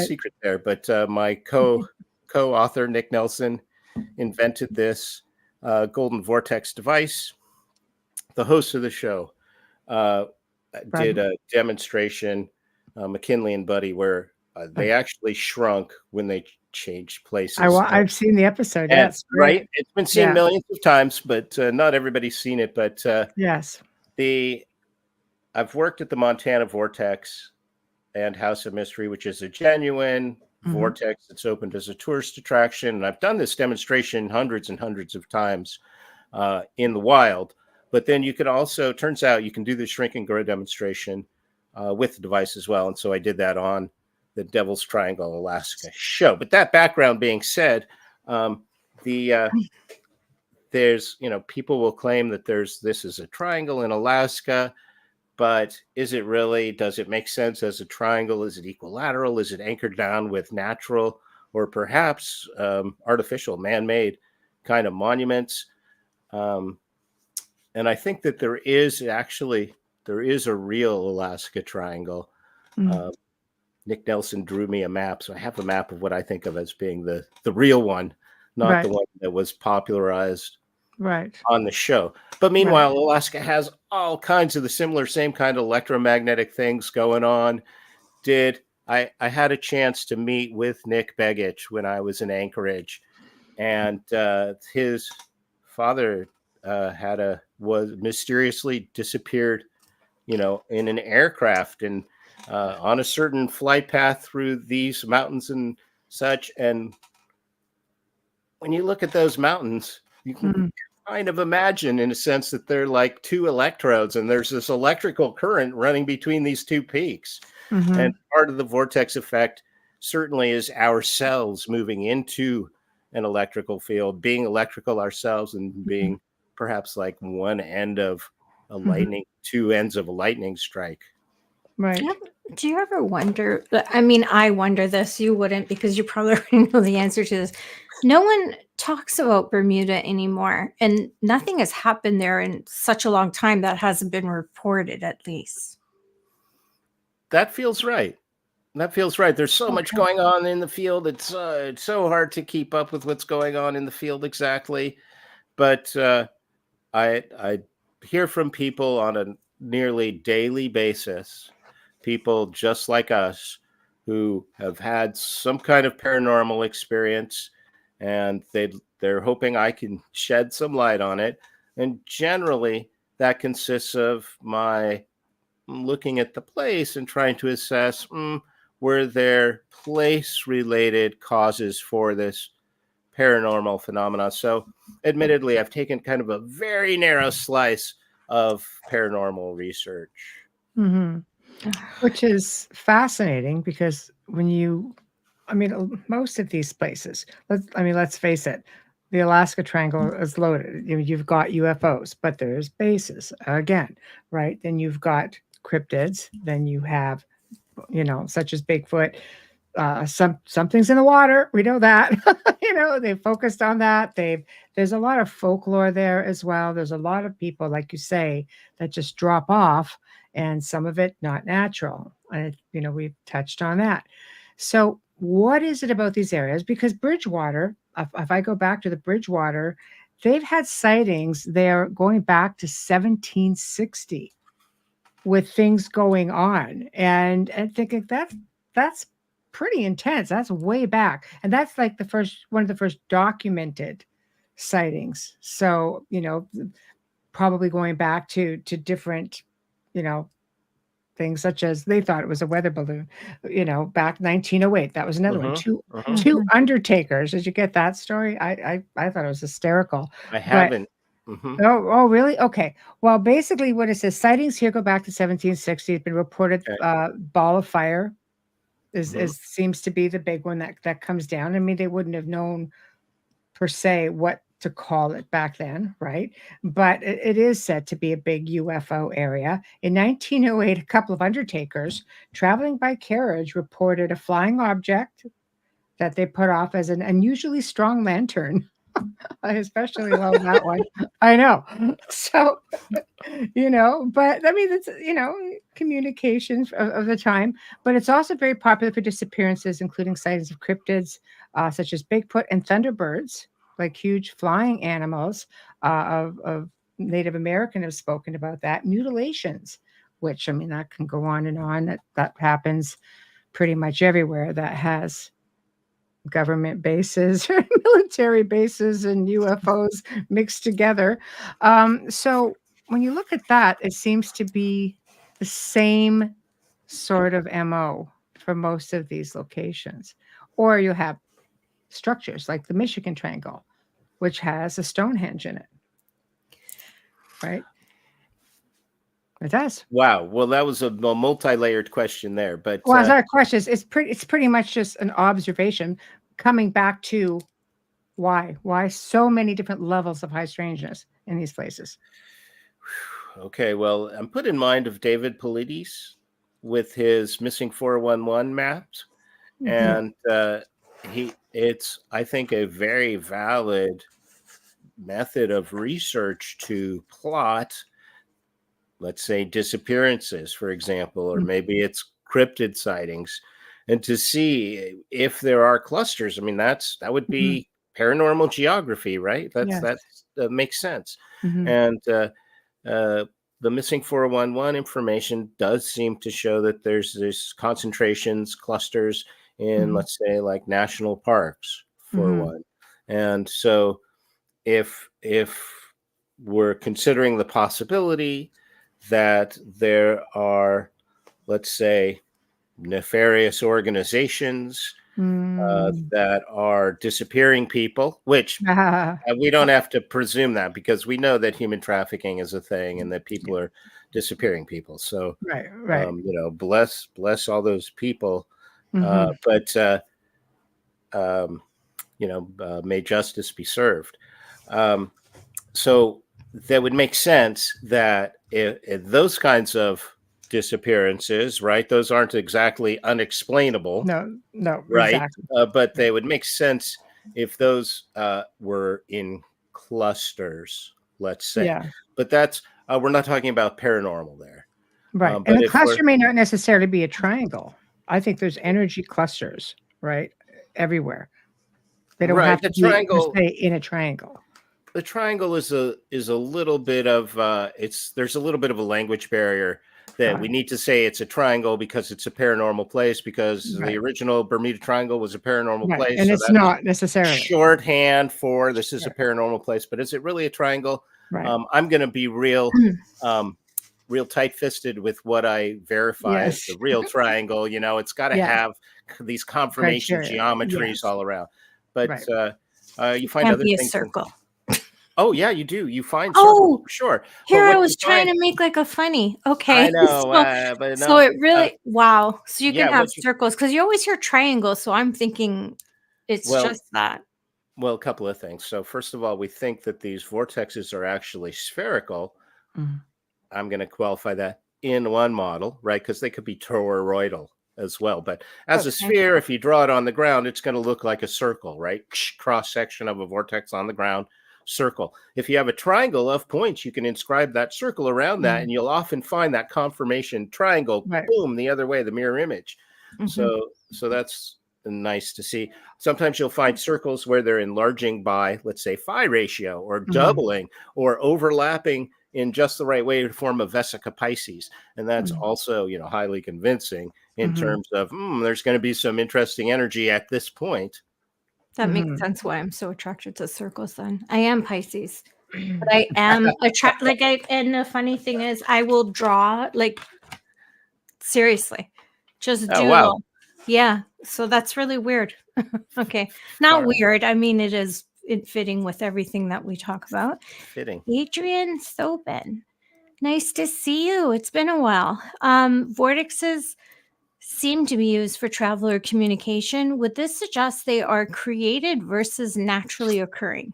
secret there. But my co-author, Nick Nelson, invented this Golden Vortex device. The host of the show did a demonstration, McKinley and Buddy, where they actually shrunk when they changed places. I've seen the episode. Yes, right. It's been seen millions of times, but not everybody's seen it. But I've worked at the Montana Vortex and House of Mystery, which is a genuine vortex that's opened as a tourist attraction. And I've done this demonstration hundreds and hundreds of times in the wild. But then you can also, turns out you can do the shrink and grow demonstration with the device as well. And so I did that on the Devil's Triangle, Alaska show. But that background being said, there's, people will claim that this is a triangle in Alaska, but is it really? Does it make sense as a triangle? Is it equilateral? Is it anchored down with natural or perhaps artificial, man-made kind of monuments? And I think that there is a real Alaska Triangle. Nick Nelson drew me a map, so I have a map of what I think of as being the real one, not the one that was popularized on the show. But meanwhile, Alaska has all kinds of the same kind of electromagnetic things going on. I had a chance to meet with Nick Begich when I was in Anchorage, and his father was mysteriously disappeared, in an aircraft and on a certain flight path through these mountains and such. And when you look at those mountains, you can kind of imagine, in a sense, that they're like two electrodes, and there's this electrical current running between these two peaks. And part of the vortex effect certainly is ourselves moving into an electrical field, being electrical ourselves, and being perhaps like one end of a lightning, two ends of a lightning strike. Right. Do you ever wonder? I mean, I wonder this. You wouldn't, because you probably already know the answer to this. No one talks about Bermuda anymore, and nothing has happened there in such a long time that hasn't been reported, at least. That feels right. There's so much going on in the field. It's so hard to keep up with what's going on in the field exactly. But I hear from people on a nearly daily basis, people just like us who have had some kind of paranormal experience, and they're hoping I can shed some light on it. And generally, that consists of my looking at the place and trying to assess, were there place-related causes for this paranormal phenomena? So admittedly, I've taken kind of a very narrow slice of paranormal research. hmm Which is fascinating because most of these places, let's face it, the Alaska Triangle is loaded. You've got UFOs, but there's bases again, right? Then you've got cryptids, then you have, such as Bigfoot. Something's in the water. We know that. They focused on that. There's a lot of folklore there as well. There's a lot of people, like you say, that just drop off, and some of it not natural. And we've touched on that. So, what is it about these areas? Because Bridgewater, if I go back to the Bridgewater, they've had sightings there going back to 1760 with things going on, and thinking that's pretty intense. That's way back, and that's like one of the first documented sightings. So probably going back to different you know things, such as they thought it was a weather balloon, back 1908. That was another one. Mhm, Two mhm. two undertakers. Did you get that story? I thought it was hysterical. I But haven't. Mhm. oh, really? Okay. Well, basically, what it says, sightings here go back to 1760. It's been reported. Okay. Ball of fire Mhm. seems to be the big one that comes down. I mean, they wouldn't have known per se what to call it back then, right? But it is said to be a big UFO area. In 1908, a couple of undertakers traveling by carriage reported a flying object that they put off as an unusually strong lantern. I especially love that one. I know. So, but I mean, it's, communications of the time, but it's also very popular for disappearances, including sightings of cryptids, such as Bigfoot and thunderbirds, like huge flying animals. Of Native American have spoken about that. Mutilations, which, I mean, that can go on and on. That happens pretty much everywhere that has government bases or military bases and UFOs mixed together. So when you look at that, it seems to be the same sort of MO for most of these locations. Or you have structures like the Michigan Triangle, which has a Stonehenge in it, right? It does. Wow. Well, that was a multi-layered question there, but Well, it's not a question. It's pretty much just an observation coming back to why so many different levels of high strangeness in these places. okay. Well, I'm put in mind of David Paulides with his missing 411 maps, and it's, I think, a very valid method of research to plot, let's say, disappearances, for example, or maybe it's cryptid sightings, and to see if there are clusters. I mean, that would be paranormal geography, right? Yes. That makes sense. Mhm. And the missing 411 information does seem to show that there's this concentrations, clusters in, let's say, like national parks, for one. And so if we're considering the possibility that there are, let's say, nefarious organizations that are disappearing people, which we don't have to presume that, because we know that human trafficking is a thing and that people are disappearing people. So, right. Bless all those people. But may justice be served. So that would make sense that if those kinds of disappearances, right? Those aren't exactly unexplainable. No, Right. exactly. But they would make sense if those were in clusters, let's say. Yeah. But that's, we're not talking about paranormal there. Right. But And the if we're, cluster may not necessarily be a triangle. I think there's energy clusters, right? Everywhere. They don't right, have the to be per triangle, se in a triangle. the triangle is a little bit of there's a little bit of a language barrier that we need to say it's a triangle because it's a paranormal place, because the Right. original Bermuda Triangle was a paranormal Right. place. And So it's that's not necessarily. shorthand for this is a Yeah. paranormal place. But is it really a triangle? Right. I'm going to be real tight-fisted with what I verify as Yes. the real triangle. It's got to Yes. have these confirmation Criteria. geometries Yes. all around. But Right. you find Can't other be a things. circle. Oh yeah, you do. You find circles Oh, for sure. But here I what was you trying find, to make like a funny. I Okay. know, but So no. it really, wow. So you can Yeah, have circles because you always hear triangles. So I'm thinking it's well, just that. a couple of things. So first of all, we think that these vortexes are actually spherical. Mhm. I'm going to qualify that in one model, right? Because they could be toroidal as well. But as a Okay. sphere, if you draw it on the ground, it's going to look like a circle, right? Cross section of a vortex on the ground, circle. If you have a triangle of points, you can inscribe that circle around that, Mm. and you'll often find that confirmation triangle, Right. boom, the other way, the mirror image. Mhm. So that's nice to see. Sometimes you'll find circles where they're enlarging by, let's say, phi ratio, or doubling, or overlapping in just the right way to form a vesica Pisces. And that's Mm. also, highly convincing in Mhm. terms of, there's going to be some interesting energy at this point. That makes Mhm. sense why I'm so attracted to circles then. I am Pisces, but I am and the funny thing is I will draw like seriously. Just Oh, wow. doodle. Yeah. So that's really weird. Okay. Not Far weird. I mean, it is fitting with everything that we talk about. fitting. Adrian Sobin. Nice to see you. It's been a while. Vortexes seem to be used for travel or communication. Would this suggest they are created versus naturally occurring?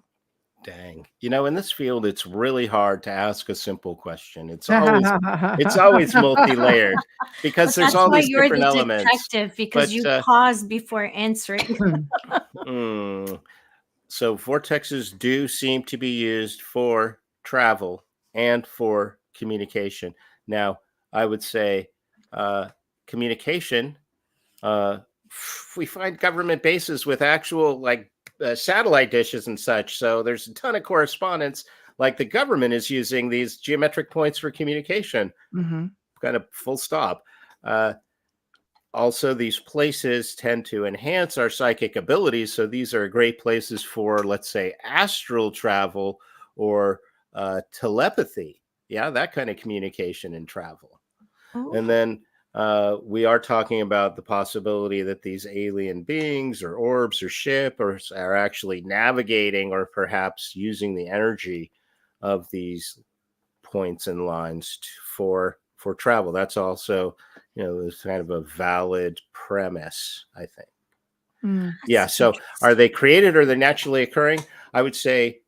Dang. In this field, it's really hard to ask a simple question. It's always multi-layered because But there's that's all why these you're different the elements. detective because But you pause before answering. hmm, so vortexes do seem to be used for travel and for communication. Now, I would say communication, uh, we find government bases with actual satellite dishes and such. So there's a ton of correspondence. Like the government is using these geometric points for communication, Mhm. kind of full stop. Uh, Also, these places tend to enhance our psychic abilities. So these are great places for, let's say, astral travel or telepathy. Yeah, that kind of communication and travel. And Oh. then we are talking about the possibility that these alien beings or orbs or ship are actually navigating or perhaps using the energy of these points and lines for travel. That's also, this kind of a valid premise, I think. Mm. Yeah. That's So are interesting. they created or they're naturally occurring? I would say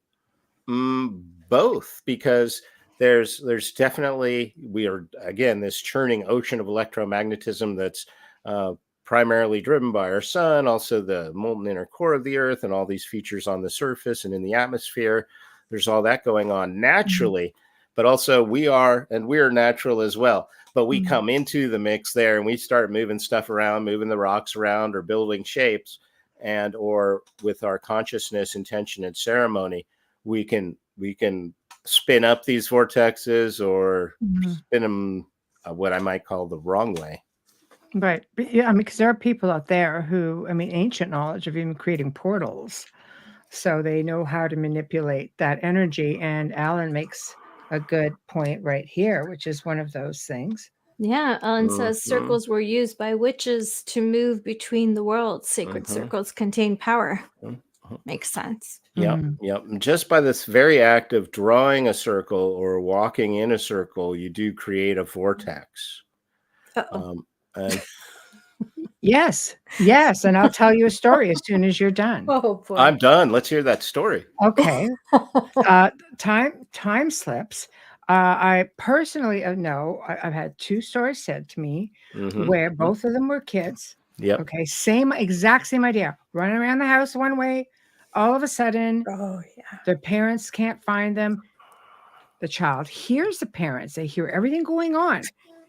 both, because there's definitely, we are, again, this churning ocean of electromagnetism that's primarily driven by our sun, also the molten inner core of the earth, and all these features on the surface and in the atmosphere. There's all that going on Mhm. naturally, but also we're natural as well. But we Mhm. come into the mix there and we start moving stuff around, moving the rocks around, or building shapes, and or with our consciousness, intention, and ceremony, we can spin up these vortexes or Mhm. spin them what I might call the wrong way. Right. But yeah, I mean, because there are people out there who, I mean, ancient knowledge of even creating portals. So they know how to manipulate that energy. And Alan makes a good point right here, which is one of those things. Yeah, Ellen says Mm-hmm, circles were used by witches to move between the worlds. Sacred mm-hmm, circles contain power. mm-hmm. Makes sense. Yep, Mm. yep. Just by this very act of drawing a circle or walking in a circle, you do create a vortex. Uh-oh. And Yes. Yes. And I'll tell you a story as soon as you're done. Oh boy. I'm done. Let's hear that story. Okay. Time slips. I personally know I've had two stories said to me Mm-hmm. where both of them were kids. Yep. Okay, exact same idea. Running around the house one way, all of a sudden, Oh yeah. their parents can't find them. The child hears the parents. They hear everything going on,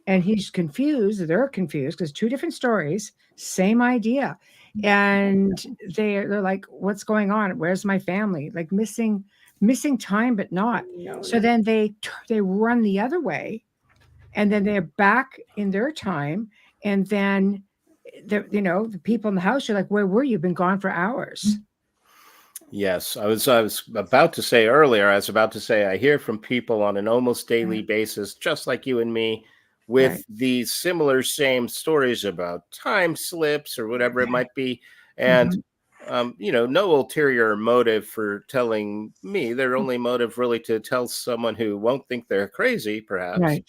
and he's confused. They're confused because two different stories, same idea, and they're like, "What's going on? Where's my family?" Like missing time, but not. No, So no. then they run the other way, and then they're back in their time, and then the people in the house are like, "Where were you? Been gone for hours." Yes, I was about to say earlier, I was about to say I hear from people on an almost daily Right, basis, just like you and me, right. with these similar same stories about time slips or whatever it might be. And Mhm. no ulterior motive for telling me. Their only motive really to tell someone who won't think they're crazy, perhaps. Right.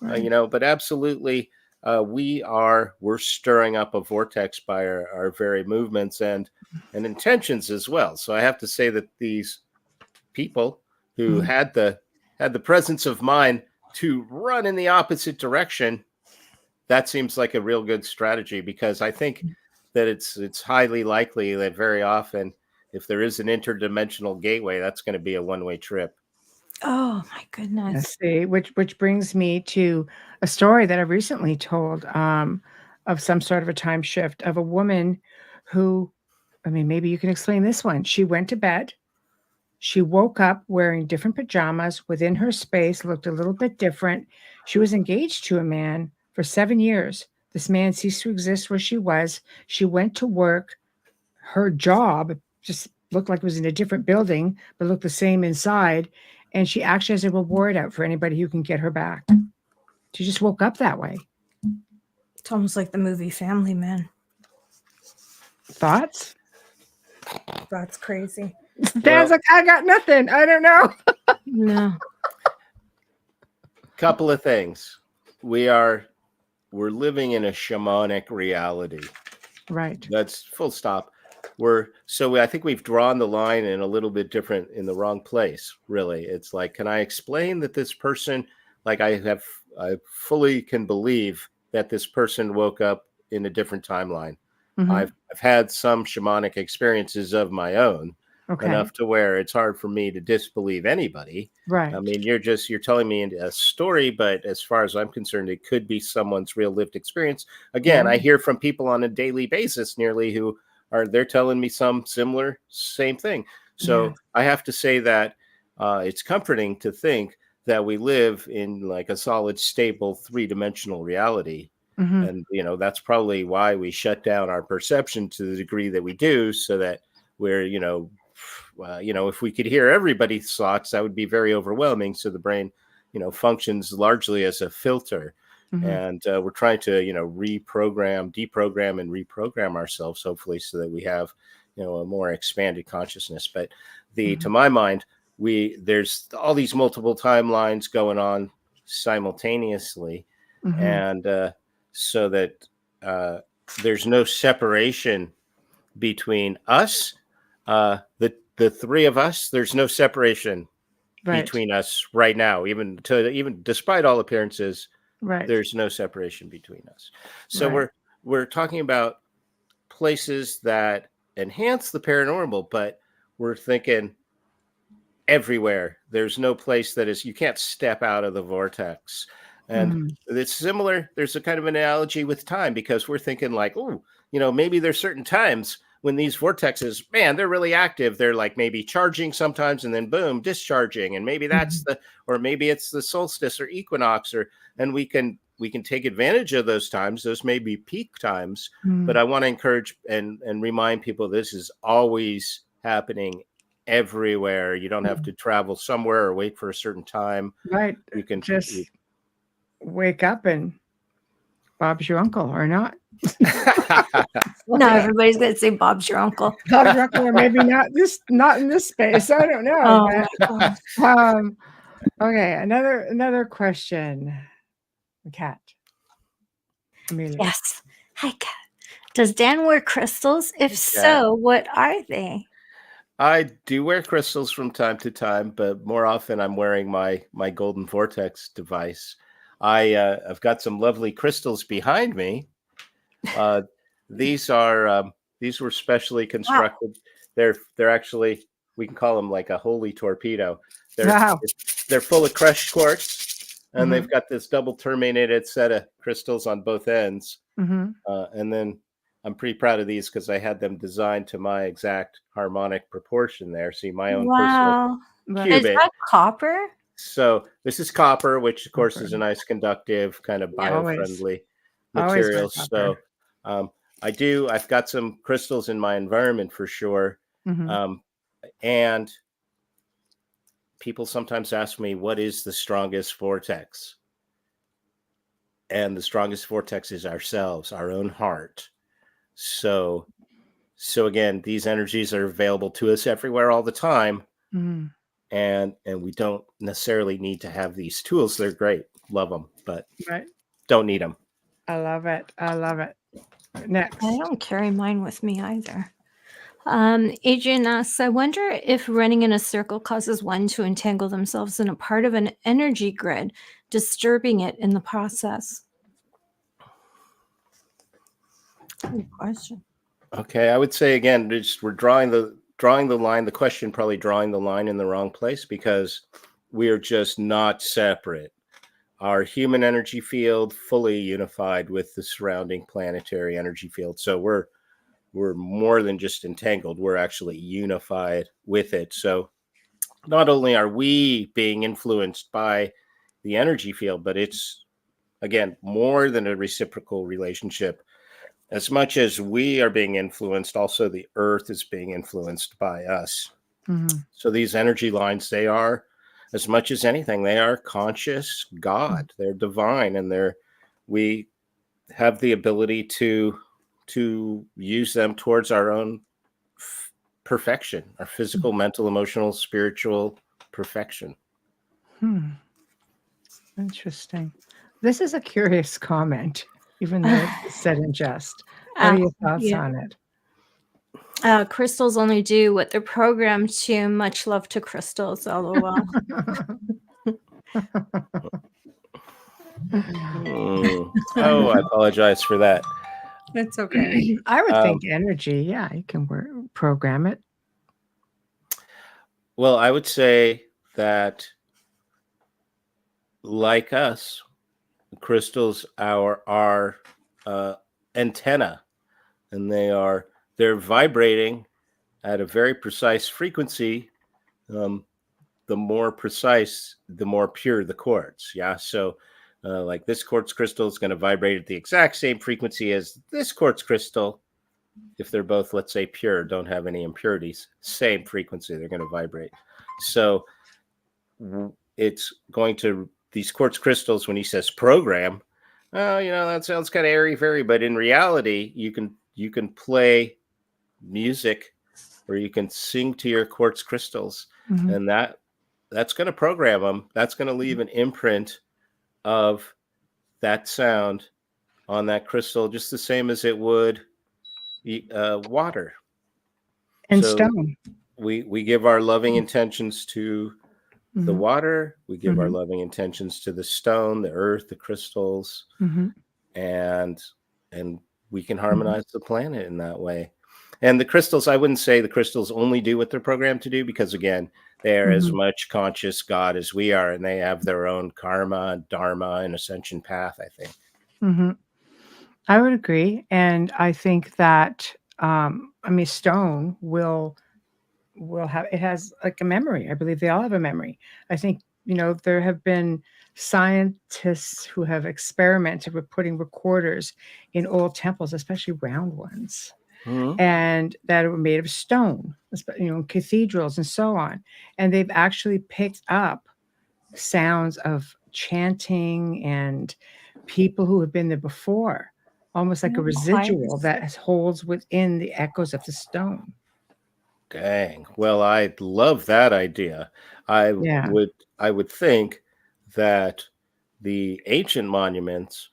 Right. But absolutely, we're stirring up a vortex by our very movements and intentions as well. So I have to say that these people who Mhm. had the presence of mind to run in the opposite direction, that seems like a real good strategy, because I think that it's highly likely that very often, if there is an interdimensional gateway, that's going to be a one-way trip. Oh my I goodness. see, which brings me to a story that I recently told, of some sort of a time shift of a woman who, I mean, maybe you can explain this one. She went to bed. She woke up wearing different pajamas within her space, looked a little bit different. She was engaged to a man for 7 years. This man ceased to exist where she was. She went to work. Her job just looked like it was in a different building, but looked the same inside. And she actually has a reward out for anybody who can get her back. She just woke up that way. It's almost like the movie Family Man. Thoughts? That's crazy. Dad's like, I got nothing. I don't know. No. Couple of things. We're living in a shamanic reality. Right. That's full stop. I think we've drawn the line in a little bit different, in the wrong place, really. It's like, can I explain that this person, like I fully can believe that this person woke up in a different timeline. Mhm. I've had some shamanic experiences of my own, Okay. enough to where it's hard for me to disbelieve anybody. Right. I mean, you're telling me a story, but as far as I'm concerned, it could be someone's real lived experience. Again, Yeah. I hear from people on a daily basis nearly who they're telling me some same thing. So Yes. I have to say that it's comforting to think that we live in like a solid, stable, three-dimensional reality. Mhm. And, that's probably why we shut down our perception to the degree that we do, so that we're, if we could hear everybody's thoughts, that would be very overwhelming. So the brain, functions largely as a filter. Mhm. And we're trying to, deprogram and reprogram ourselves, hopefully, so that we have, a more expanded consciousness. But to Mhm. my mind, there's all these multiple timelines going on simultaneously. Mhm. And so that there's no separation between us, the three of us. There's no separation Right. between us right now, even despite all appearances. Right. There's no separation between us. So Right. we're talking about places that enhance the paranormal, but we're thinking everywhere. There's no place that is, you can't step out of the vortex. And Mhm. it's similar. There's a kind of analogy with time, because we're thinking like, oh, maybe there's certain times when these vortexes, man, they're really active. They're like maybe charging sometimes and then boom, discharging. And maybe Mhm. or maybe it's the solstice or equinox, and we can take advantage of those times. Those may be peak times, but Mhm. I want to encourage and remind people this is always happening everywhere. You don't have to travel somewhere or wait for a certain time. Right. You can. Just wake up and Bob's your uncle or not. No, everybody's gonna say Bob's your uncle. Bob's your uncle, or maybe not in this space. I don't know. Oh my gosh. Okay, another question. Cat. Amelia. Yes. Hi, Kat. Does Dan wear crystals? If so, what are they? I do wear crystals from time to time, but more often I'm wearing my golden vortex device. I've got some lovely crystals behind me. Uh, these are these were specially Wow. constructed. They're actually, we can call them like a holy torpedo. They're Wow. they're full of crushed quartz, and Mhm. they've got this double terminated set of crystals on both ends. Mhm. And then I'm pretty proud of these because I had them designed to my exact harmonic proportion there. See, my own personal Wow. Right. Is qubit. that copper? So this is copper, which of course Copper. is a nice conductive, kind of Yeah. bio-friendly Always wear material. copper. So um, I've got some crystals in my environment for sure. Mhm. And people sometimes ask me, what is the strongest vortex? And the strongest vortex is ourselves, our own heart. So So again, these energies are available to us everywhere all the time. Mm. And we don't necessarily need to have these tools. They're great. Love them, but Right. don't need them. I love it. I love it. Next. I don't carry mine with me either. Adrian asks, I wonder if running in a circle causes one to entangle themselves in a part of an energy grid, disturbing it in the process. Good question. Okay, I would say again, we're drawing the line. The question probably drawing the line in the wrong place, because we are just not separate. Our human energy field fully unified with the surrounding planetary energy field. So we're more than just entangled. We're actually unified with it. So not only are we being influenced by the energy field, but it's again more than a reciprocal relationship. As much as we are being influenced, also the earth is being influenced by us. Mm-hmm. So these energy lines, they are, as much as anything, they are conscious God. Mm-hmm. They're divine, and we have the ability to use them towards our own perfection, our physical, mm-hmm. mental, emotional, spiritual perfection. Interesting. This is a curious comment, even though it's said in jest. What are your thoughts on it? Crystals only do what they're programmed to. Much love to crystals, lol. Oh, I apologize for that. That's okay. I would think energy, yeah, you can program it. Well, I would say that, like us, crystals are our antenna, and they're vibrating at a very precise frequency. The more precise, the more pure the quartz. Yeah. So like this quartz crystal is going to vibrate at the exact same frequency as this quartz crystal. If they're both, let's say, pure, don't have any impurities, same frequency, they're going to vibrate. So it's going to, these quartz crystals, when he says program, that sounds kind of airy-fairy, but in reality, you can play music, or you can sing to your quartz crystals, mm-hmm. and that's going to program them. That's going to leave an imprint of that sound on that crystal, just the same as it would water and stone. We give our loving intentions to mm-hmm. the water. We give mm-hmm. our loving intentions to the stone, the earth, the crystals, mm-hmm. and we can harmonize mm-hmm. the planet in that way. And the crystals, I wouldn't say the crystals only do what they're programmed to do, because again, they are mm-hmm. as much conscious God as we are, and they have their own karma, dharma, and ascension path, I think. Mm-hmm. I would agree. And I think that, stone will have, it has like a memory. I believe they all have a memory. I think, there have been scientists who have experimented with putting recorders in old temples, especially round ones. Mm-hmm. And that were made of stone, cathedrals and so on. And they've actually picked up sounds of chanting and people who have been there before, almost like a residual that holds within the echoes of the stone. Dang. Well, I love that idea. I would think that the ancient monuments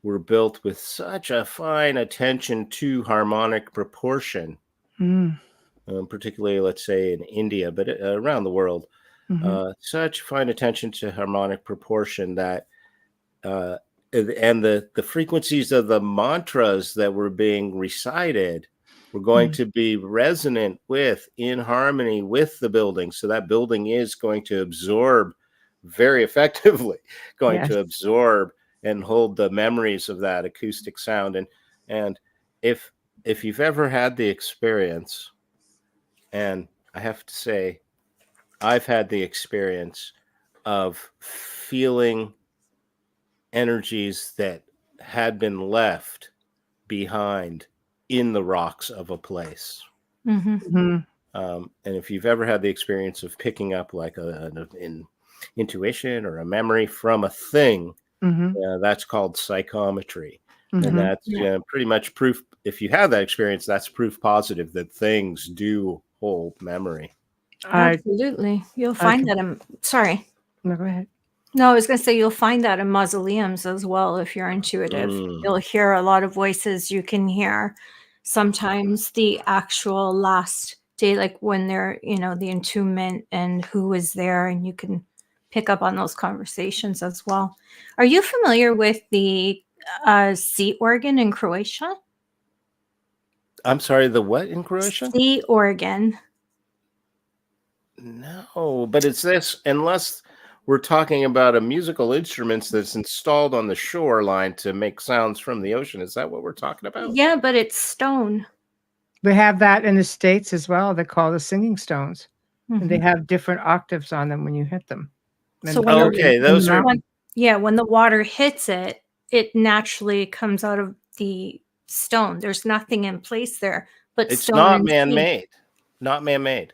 were built with such a fine attention to harmonic proportion, particularly, let's say, in India, but around the world, mm-hmm. Such fine attention to harmonic proportion that, and the frequencies of the mantras that were being recited were going to be resonant with, in harmony with the building. So that building is going to absorb very effectively, to absorb and hold the memories of that acoustic sound. And if you've ever had the experience, and I have to say, I've had the experience of feeling energies that had been left behind in the rocks of a place. Mm-hmm. Mm-hmm. And if you've ever had the experience of picking up like an intuition or a memory from a thing, mm-hmm. That's called psychometry. And Mhm. that's pretty much proof. If you have that experience, that's proof positive that things do hold memory. Absolutely. You'll I find can that sorry. no, go ahead. No, I was gonna say you'll find that in mausoleums as well if you're intuitive. Mm. You'll hear a lot of voices. You can hear sometimes the actual last day, like when they're, the entombment and who was there, and you can pick up on those conversations as well. Are you familiar with the sea organ in Croatia? I'm sorry, the what in Croatia? Sea organ. No, but it's this, unless we're talking about a musical instrument that's installed on the shoreline to make sounds from the ocean. Is that what we're talking about? Yeah, but it's stone. We have that in the States as well. They call the singing stones, and they Mhm. have different octaves on them when you hit them. So And when the Okay, in the those are mountain. when the water hits it, it naturally comes out of the stone. There's nothing in place there but it's stone not and sea. man-made. Not man-made.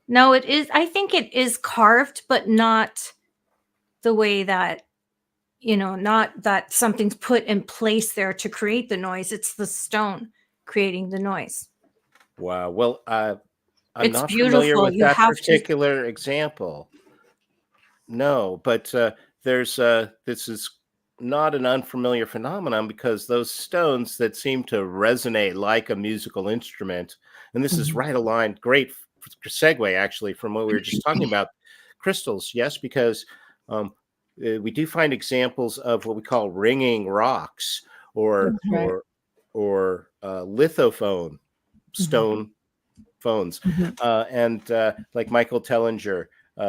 No, it is. I think it is carved, but not the way that, not that something's put in place there to create the noise. It's the stone creating the noise. Wow. Well, I'm It's not familiar beautiful. with You that have to. particular example. No, but this is not an unfamiliar phenomenon because those stones that seem to resonate like a musical instrument, and this is Mhm. right aligned, great segue actually from what we were just talking about, crystals. Yes, because um, we do find examples of what we call ringing rocks or Mhm. Right. lithophone Mhm. stone phones. Mhm. And like Michael Tellinger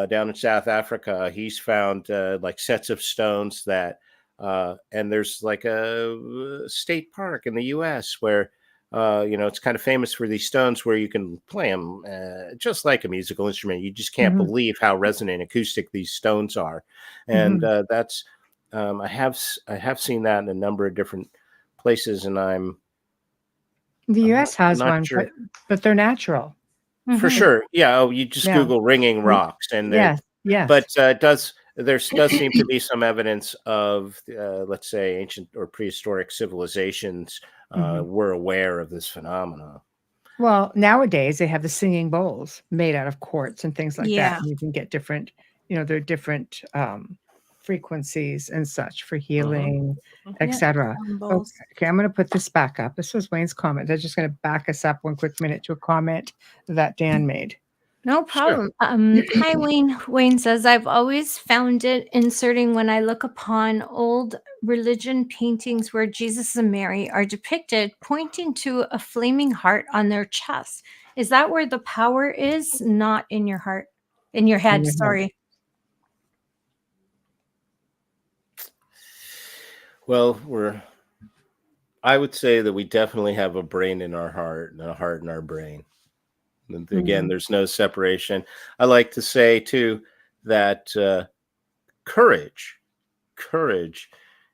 down in South Africa, he's found like sets of stones that, and there's like a state park in the US where, it's kind of famous for these stones where you can play them just like a musical instrument. You just can't Mhm. believe how resonant acoustic these stones are. And Mhm. that's, I have seen that in a number of different places, and The I'm US has not one, sure. but they're natural. For Mhm. sure. Yeah, oh, you just Yeah. Google ringing Y rocks and Yes, but yes. does seem to be some evidence of, let's say, ancient or prehistoric civilizations Mhm. were aware of this phenomena. Well, nowadays, they have the singing bowls made out of quartz and things like that, Yeah. and you can get different there are different, frequencies and such for Mhm, healing, Yeah. mhm. etcetera. Sound Okay, bowls. okay, I'm gonna put this back up. This was Wayne's comment. I'm just gonna back us up one quick minute to a comment that Dan made. No Sure. problem. Hi, Wayne. Wayne says, I've always found it inserting when I look upon old religion paintings where Jesus and Mary are depicted pointing to a flaming heart on their chest. Is that where the power is? Not in your heart, in your In head. your head. Sorry. Well, I would say that we definitely have a brain in our heart and a heart in our brain. And again, Mhm. there's no separation. I like to say too that courage courage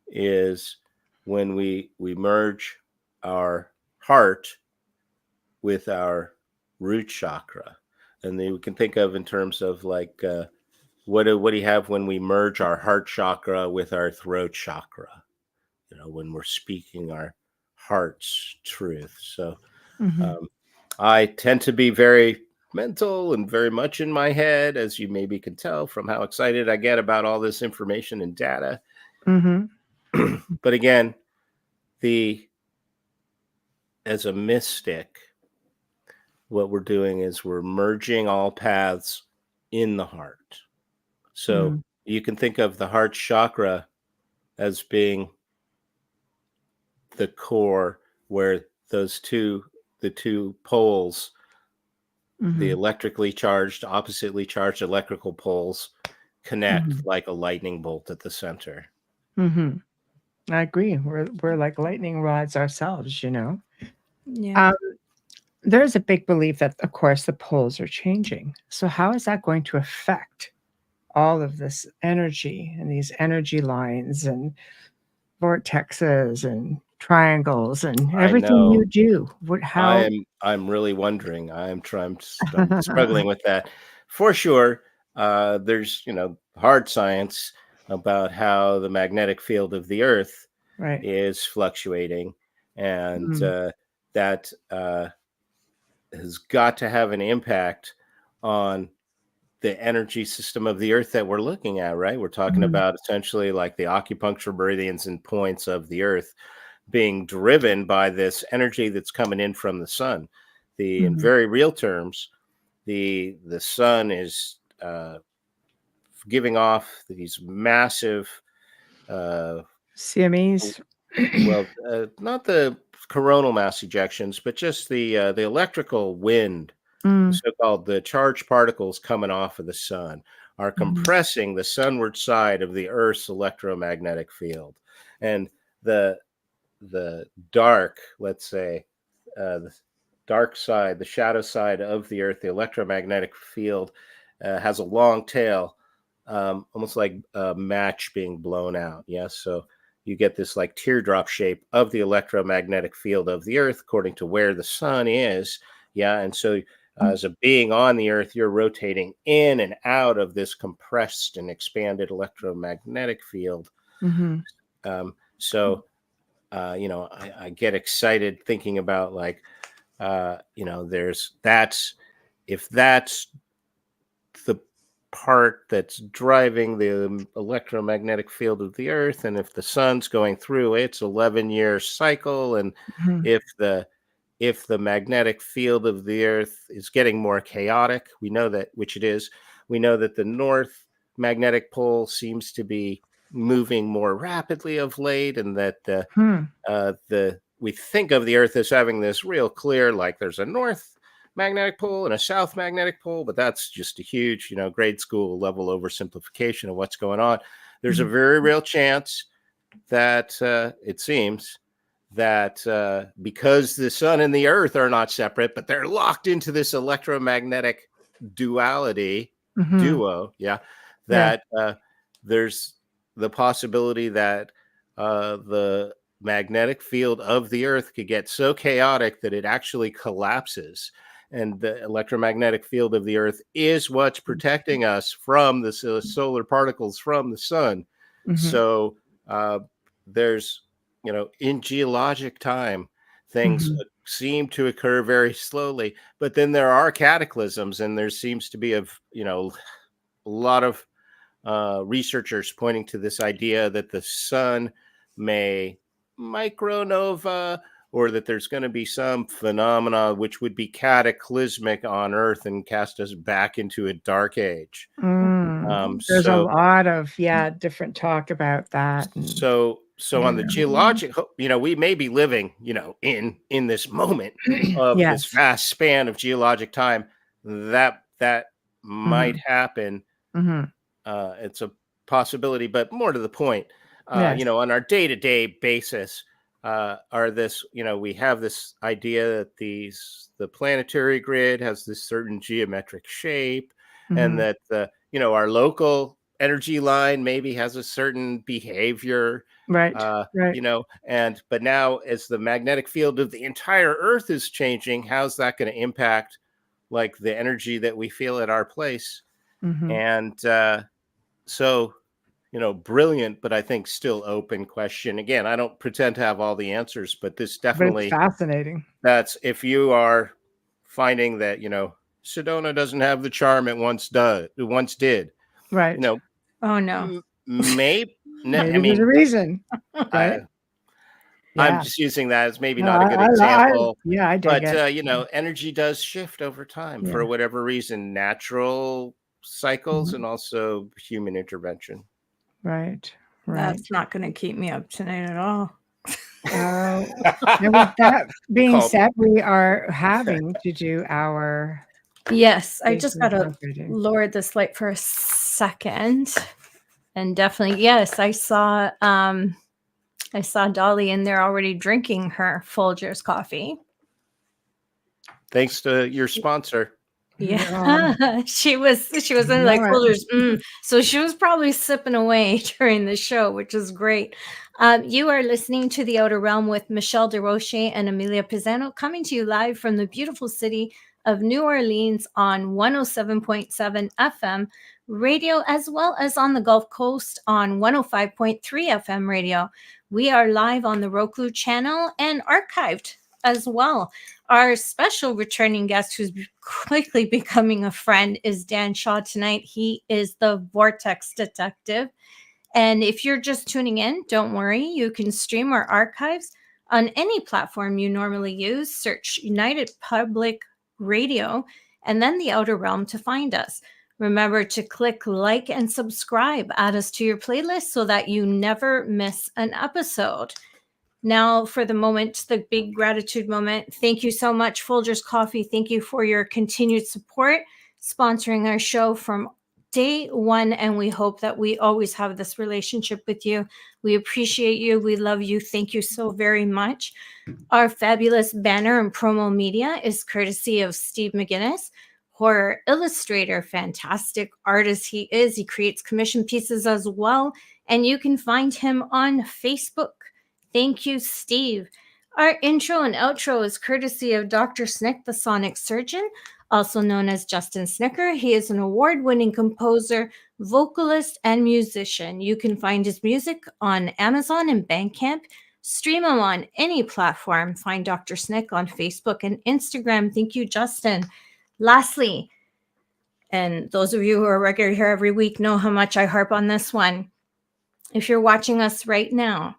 is when we merge our heart with our root chakra, and then we can think of in terms of like what do you have when we merge our heart chakra with our throat chakra, when we're speaking our heart's truth. So Mhm. um, I tend to be very mental and very much in my head, as you maybe can tell from how excited I get about all this information and data. Mhm. But again, the as a mystic, what we're doing is we're merging all paths in the heart. So Mhm. you can think of the heart chakra as being the core where the two poles, the Mhm. electrically charged, oppositely charged electrical poles, connect Mhm. like a lightning bolt at the center. Mhm. I agree. We're like lightning rods ourselves. Yeah. Um, there's a big belief that, of course, the poles are changing. So how is that going to affect all of this energy and these energy lines and vortexes and triangles and I everything know. you do? How? I'm really wondering. I'm struggling with that for sure. There's hard science about how the magnetic field of the Earth Right. is fluctuating, and that has got to have an impact on the energy system of the Earth that we're looking at, right? We're talking about essentially like the acupuncture meridians and points of the Earth being driven by this energy that's coming in from the sun. In very real terms, the sun is giving off these massive CMEs. well, not the coronal mass ejections, but just the electrical wind, the so-called the charged particles coming off of the sun are compressing the sunward side of the Earth's electromagnetic field, and the dark, let's say, the dark side, the shadow side of the Earth, the electromagnetic field has a long tail, almost like a match being blown out. Yes, so you get this like teardrop shape of the electromagnetic field of the Earth according to where the sun is. Yeah, and so as a being on the Earth, you're rotating in and out of this compressed and expanded electromagnetic field. So I get excited thinking about like, if that's the part that's driving the electromagnetic field of the Earth, and if the sun's going through its 11-year cycle, and if the magnetic field of the Earth is getting more chaotic, we know that, which it is, we know that the north magnetic pole seems to be moving more rapidly of late, and that we think of the Earth as having this real clear, like there's a north magnetic pole and a south magnetic pole, but that's just a huge, grade school level oversimplification of what's going on. There's a very real chance that it seems that because the sun and the Earth are not separate, but they're locked into this electromagnetic duo, that there's the possibility that the magnetic field of the Earth could get so chaotic that it actually collapses. And the electromagnetic field of the Earth is what's protecting us from the solar particles from the sun. So there's, in geologic time, things seem to occur very slowly, but then there are cataclysms, and there seems to be a lot of researchers pointing to this idea that the sun may micronova, or that there's going to be some phenomena which would be cataclysmic on Earth and cast us back into a dark age. There's a lot of different talk about that. So on the geologic, we may be living, in this moment of this vast span of geologic time that might happen. It's a possibility, but more to the point, on our day-to-day basis, we have this idea that the planetary grid has this certain geometric shape, and that our local energy line maybe has a certain behavior, right. But now as the magnetic field of the entire Earth is changing, how's that going to impact like the energy that we feel at our place? And so brilliant, but I think still open question. Again, I don't pretend to have all the answers, but this definitely fascinating. That's if you are finding that, Sedona doesn't have the charm it once did. Right. Oh no. Maybe there's a reason. Right? I'm just using that as maybe not a good example. I dig it. Energy does shift over time for whatever reason, natural cycles and also human intervention. Right. That's not going to keep me up tonight at all. And with that being said, we are having to do our... Yes, I just got to lower this light for a second. And definitely, yes, I saw Dolly in there already drinking her Folgers coffee. Thanks to your sponsor. Yeah, she was in like Folgers. So she was probably sipping away during the show, which is great. You are listening to The Outer Realm with Michelle Desrochers and Amelia Pisano, coming to you live from the beautiful city of New Orleans on 107.7 FM radio, as well as on the Gulf Coast on 105.3 FM radio. We are live on the Roku channel and archived as well. Our special returning guest, who's quickly becoming a friend, is Dan Shaw tonight. He is the Vortex Detective. And if you're just tuning in, don't worry. You can stream our archives on any platform you normally use. Search United Public Radio and then The Outer Realm to find us. Remember to click like and subscribe. Add us to your playlist so that you never miss an episode. Now for the moment, the big gratitude moment. Thank you so much, Folgers Coffee. Thank you for your continued support, sponsoring our show from day one. And we hope that we always have this relationship with you. We appreciate you. We love you. Thank you so very much. Our fabulous banner and promo media is courtesy of Steve McGinnis, horror illustrator, fantastic artist he is. He creates commission pieces as well. And you can find him on Facebook. Thank you, Steve. Our intro and outro is courtesy of Dr. Snick, the sonic surgeon, also known as Justin Snicker. He is an award-winning composer, vocalist, and musician. You can find his music on Amazon and Bandcamp. Stream him on any platform. Find Dr. Snick on Facebook and Instagram. Thank you, Justin. Lastly, and those of you who are regular here every week know how much I harp on this one. If you're watching us right now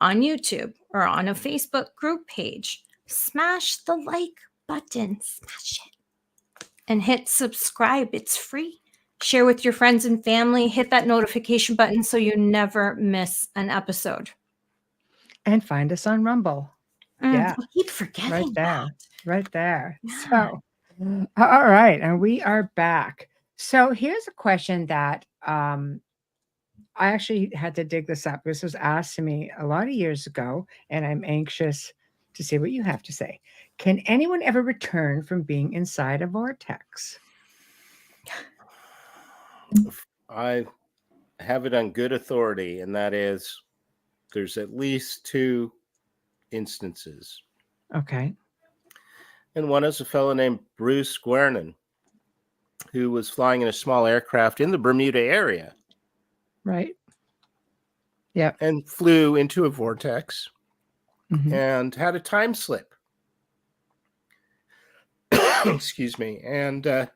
on YouTube or on a Facebook group page, smash the like button, smash it, and hit subscribe. It's free. Share with your friends and family. Hit that notification button so you never miss an episode. And find us on Rumble. Yeah. I keep forgetting Right there. that. Right there. Yeah. So, all right. And we are back. So here's a question that I actually had to dig this up. This was asked to me a lot of years ago, and I'm anxious to see what you have to say. Can anyone ever return from being inside a vortex? I have it on good authority, and that is there's at least 2 instances. Okay. And one is a fellow named Bruce Guernon, who was flying in a small aircraft in the Bermuda area. Right. Yeah. And flew into a vortex Mhm. and had a time slip. Excuse me. And I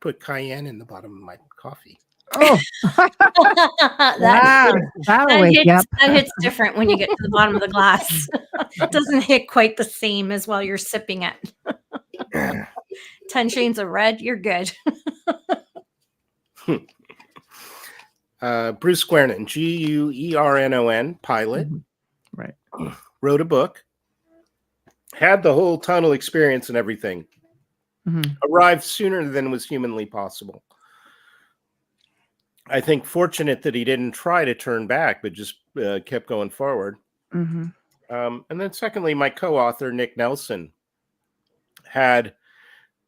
put cayenne in the bottom of my coffee. Oh, that that'll wake you up. hits different when you get to the bottom of the glass. It doesn't hit quite the same as while you're sipping it. 10 shades of red, you're good. Bruce Guernon, Guernon, pilot, Right. wrote a book, had the whole tunnel experience and everything, arrived sooner than was humanly possible. I think fortunate that he didn't try to turn back, but just kept going forward. And then secondly, my co-author, Nick Nelson, had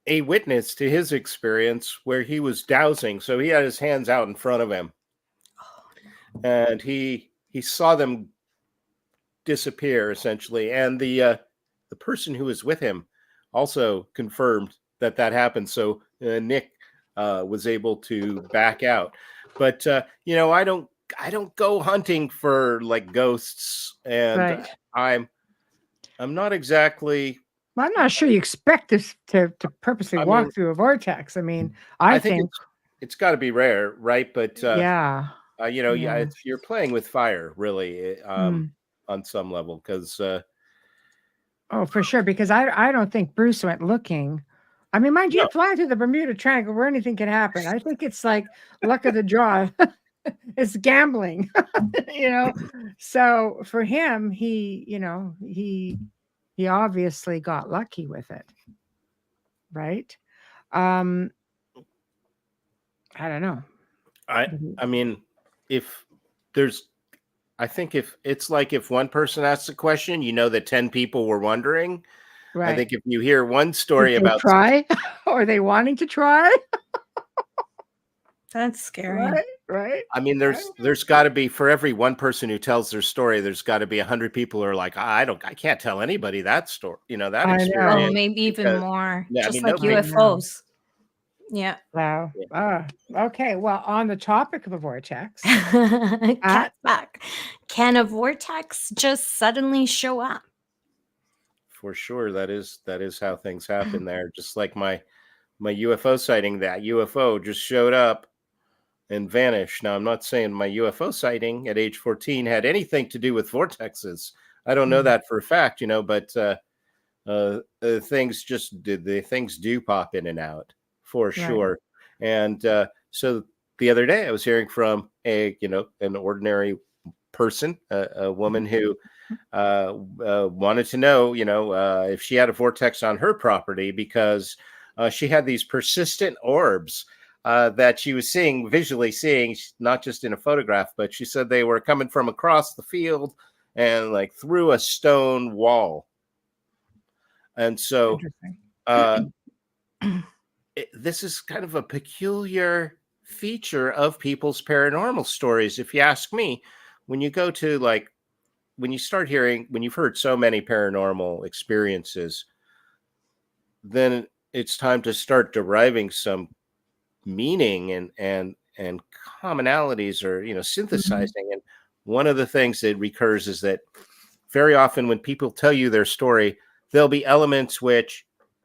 a witness to his experience where he was dowsing. So he had his hands out in front of him. And he saw them disappear, essentially. And the person who was with him also confirmed that happened. So Nick was able to back out. But I don't go hunting for like ghosts, and Right. I'm not exactly. Well, I'm not sure you expect this to purposely walk through a vortex. I mean, I think it's got to be rare, right? But yeah. You're playing with fire, really, on some level, because oh, for sure. Because I don't think Bruce went looking. I mean, mind you, flying through the Bermuda Triangle where anything can happen. I think it's like luck of the draw. It's gambling, So for him, he obviously got lucky with it, right? I don't know. I mean, I think if it's like if one person asks a question, that 10 people were wondering. Right. I think if you hear one story Did they about try, or are they wanting to try? That's scary. Right. I mean, there's got to be, for every one person who tells their story, there's got to be 100 people who are like, I can't tell anybody that story, that experience. Oh, maybe even more. Yeah, Just like UFOs. Yeah. Wow. Yeah. Okay. Well, on the topic of the vortex, Cat's back. Can a vortex just suddenly show up? For sure, that is how things happen there. Just like my UFO sighting, that UFO just showed up and vanished. Now, I'm not saying my UFO sighting at age 14 had anything to do with vortexes. I don't know that for a fact, but things the things do pop in and out for right. sure. And so the other day I was hearing from an ordinary person, a woman who wanted to know, if she had a vortex on her property because she had these persistent orbs that she was visually seeing, not just in a photograph, but she said they were coming from across the field and like through a stone wall. And so this is kind of a peculiar feature of people's paranormal stories. If you ask me, when you go to when you've heard so many paranormal experiences, then it's time to start deriving some meaning and commonalities, or synthesizing. And one of the things that recurs is that very often when people tell you their story, there'll be elements which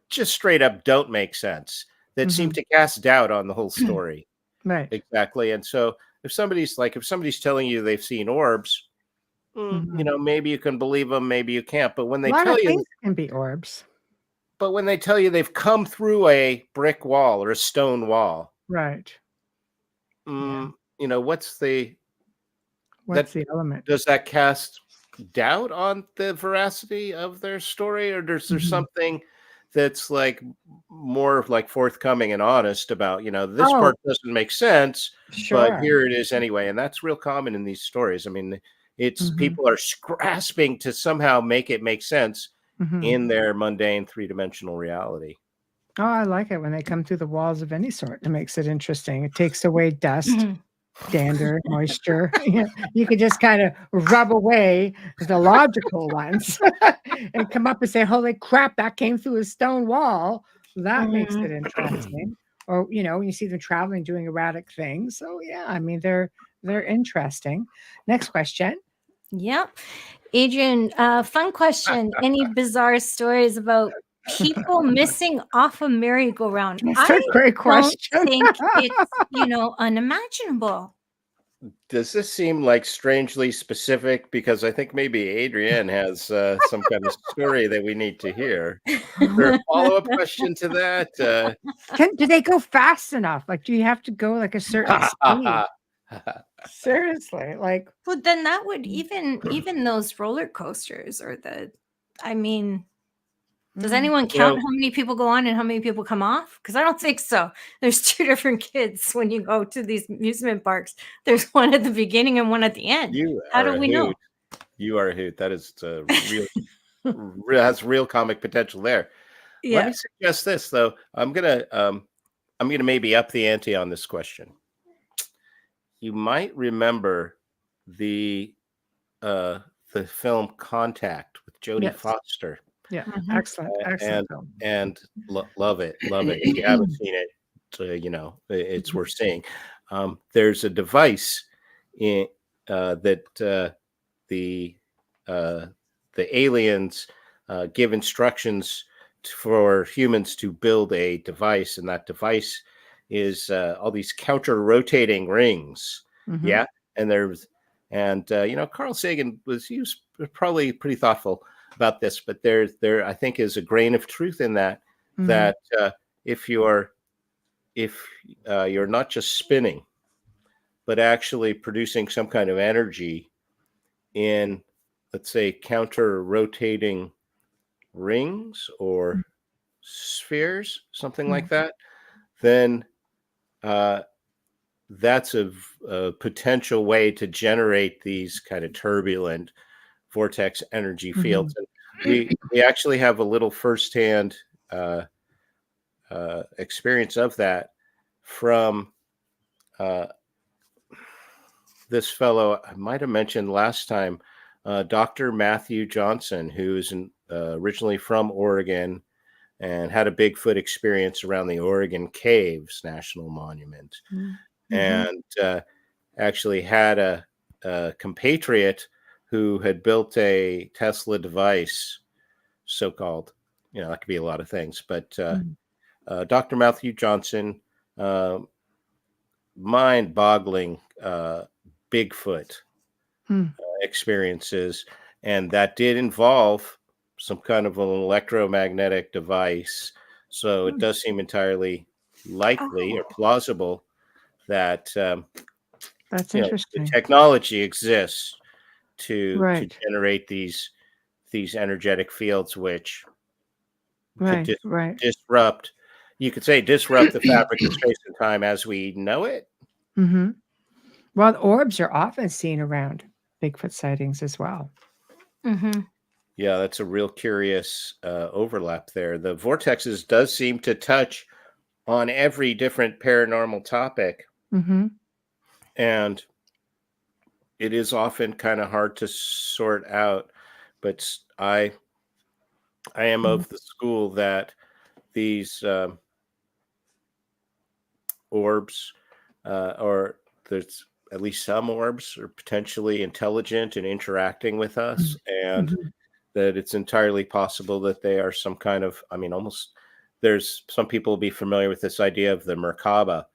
just straight up don't make sense, that seem to cast doubt on the whole story. Right. Exactly. And so if somebody's telling you they've seen orbs, maybe you can believe them, maybe you can't. But when they tell you things can be orbs. But when they tell you they've come through a brick wall or a stone wall, right? What's the element? Does that cast doubt on the veracity of their story, or is there something that's like more like forthcoming and honest about, this part doesn't make sense, but here it is anyway? And that's real common in these stories. I mean, it's people are grasping to somehow make it make sense in their mundane three-dimensional reality. Oh, I like it when they come through the walls of any sort. It makes it interesting. It takes away dust, dander, moisture. You can just kind of rub away the logical ones and come up and say, holy crap, that came through a stone wall. That makes it interesting. Or, when you see them traveling, doing erratic things. So, yeah, I mean, they're interesting. Next question. Yep. Adrian, fun question. Any bizarre stories about people missing off a merry-go-round? That's a great question. I don't think it's, unimaginable. Does this seem like strangely specific? Because I think maybe Adrienne has some kind of story that we need to hear. Is there a follow-up question to that? Do they go fast enough? Like, do you have to go like a certain speed? Seriously, like. Well, then that would even those roller coasters or does anyone count how many people go on and how many people come off? Because I don't think so. There's two different kids when you go to these amusement parks. There's one at the beginning and one at the end. How do we know? You are a hoot. That is has real comic potential there. Yeah. Let me suggest this though. I'm gonna maybe up the ante on this question. You might remember the film Contact with Jodie Foster. Yeah, excellent film. And love it. If you haven't seen it, it's worth seeing. There's a device in that the aliens give instructions for humans to build a device, and that device is all these counter-rotating rings. Yeah, and Carl Sagan was probably pretty thoughtful about this, but there I think is a grain of truth in that that if you're not just spinning, but actually producing some kind of energy in, let's say, counter-rotating rings or spheres, something like that, then that's a potential way to generate these kind of turbulent vortex energy fields. And we actually have a little firsthand experience of that from this fellow I might have mentioned last time, Dr. Matthew Johnson, who is originally from Oregon, and had a Bigfoot experience around the Oregon Caves National Monument, Mm-hmm. and actually had a compatriot who had built a Tesla device, so-called. That could be a lot of things, but Dr. Matthew Johnson, mind-boggling Bigfoot experiences, and that did involve some kind of an electromagnetic device. So it does seem entirely likely or plausible that That's the interesting. technology exists to Right. generate these energetic fields, which could Right. disrupt. You could say disrupt the fabric of space and time as we know it. Mm-hmm. Well, orbs are often seen around Bigfoot sightings as well. Mm-hmm. Yeah, that's a real curious overlap there. The vortexes does seem to touch on every different paranormal topic, Mm-hmm. and it is often kind of hard to sort out. But I am of the school that these orbs, or there's at least some orbs, are potentially intelligent and interacting with us, and that it's entirely possible that they are some kind of, almost, there's some people will be familiar with this idea of the Merkaba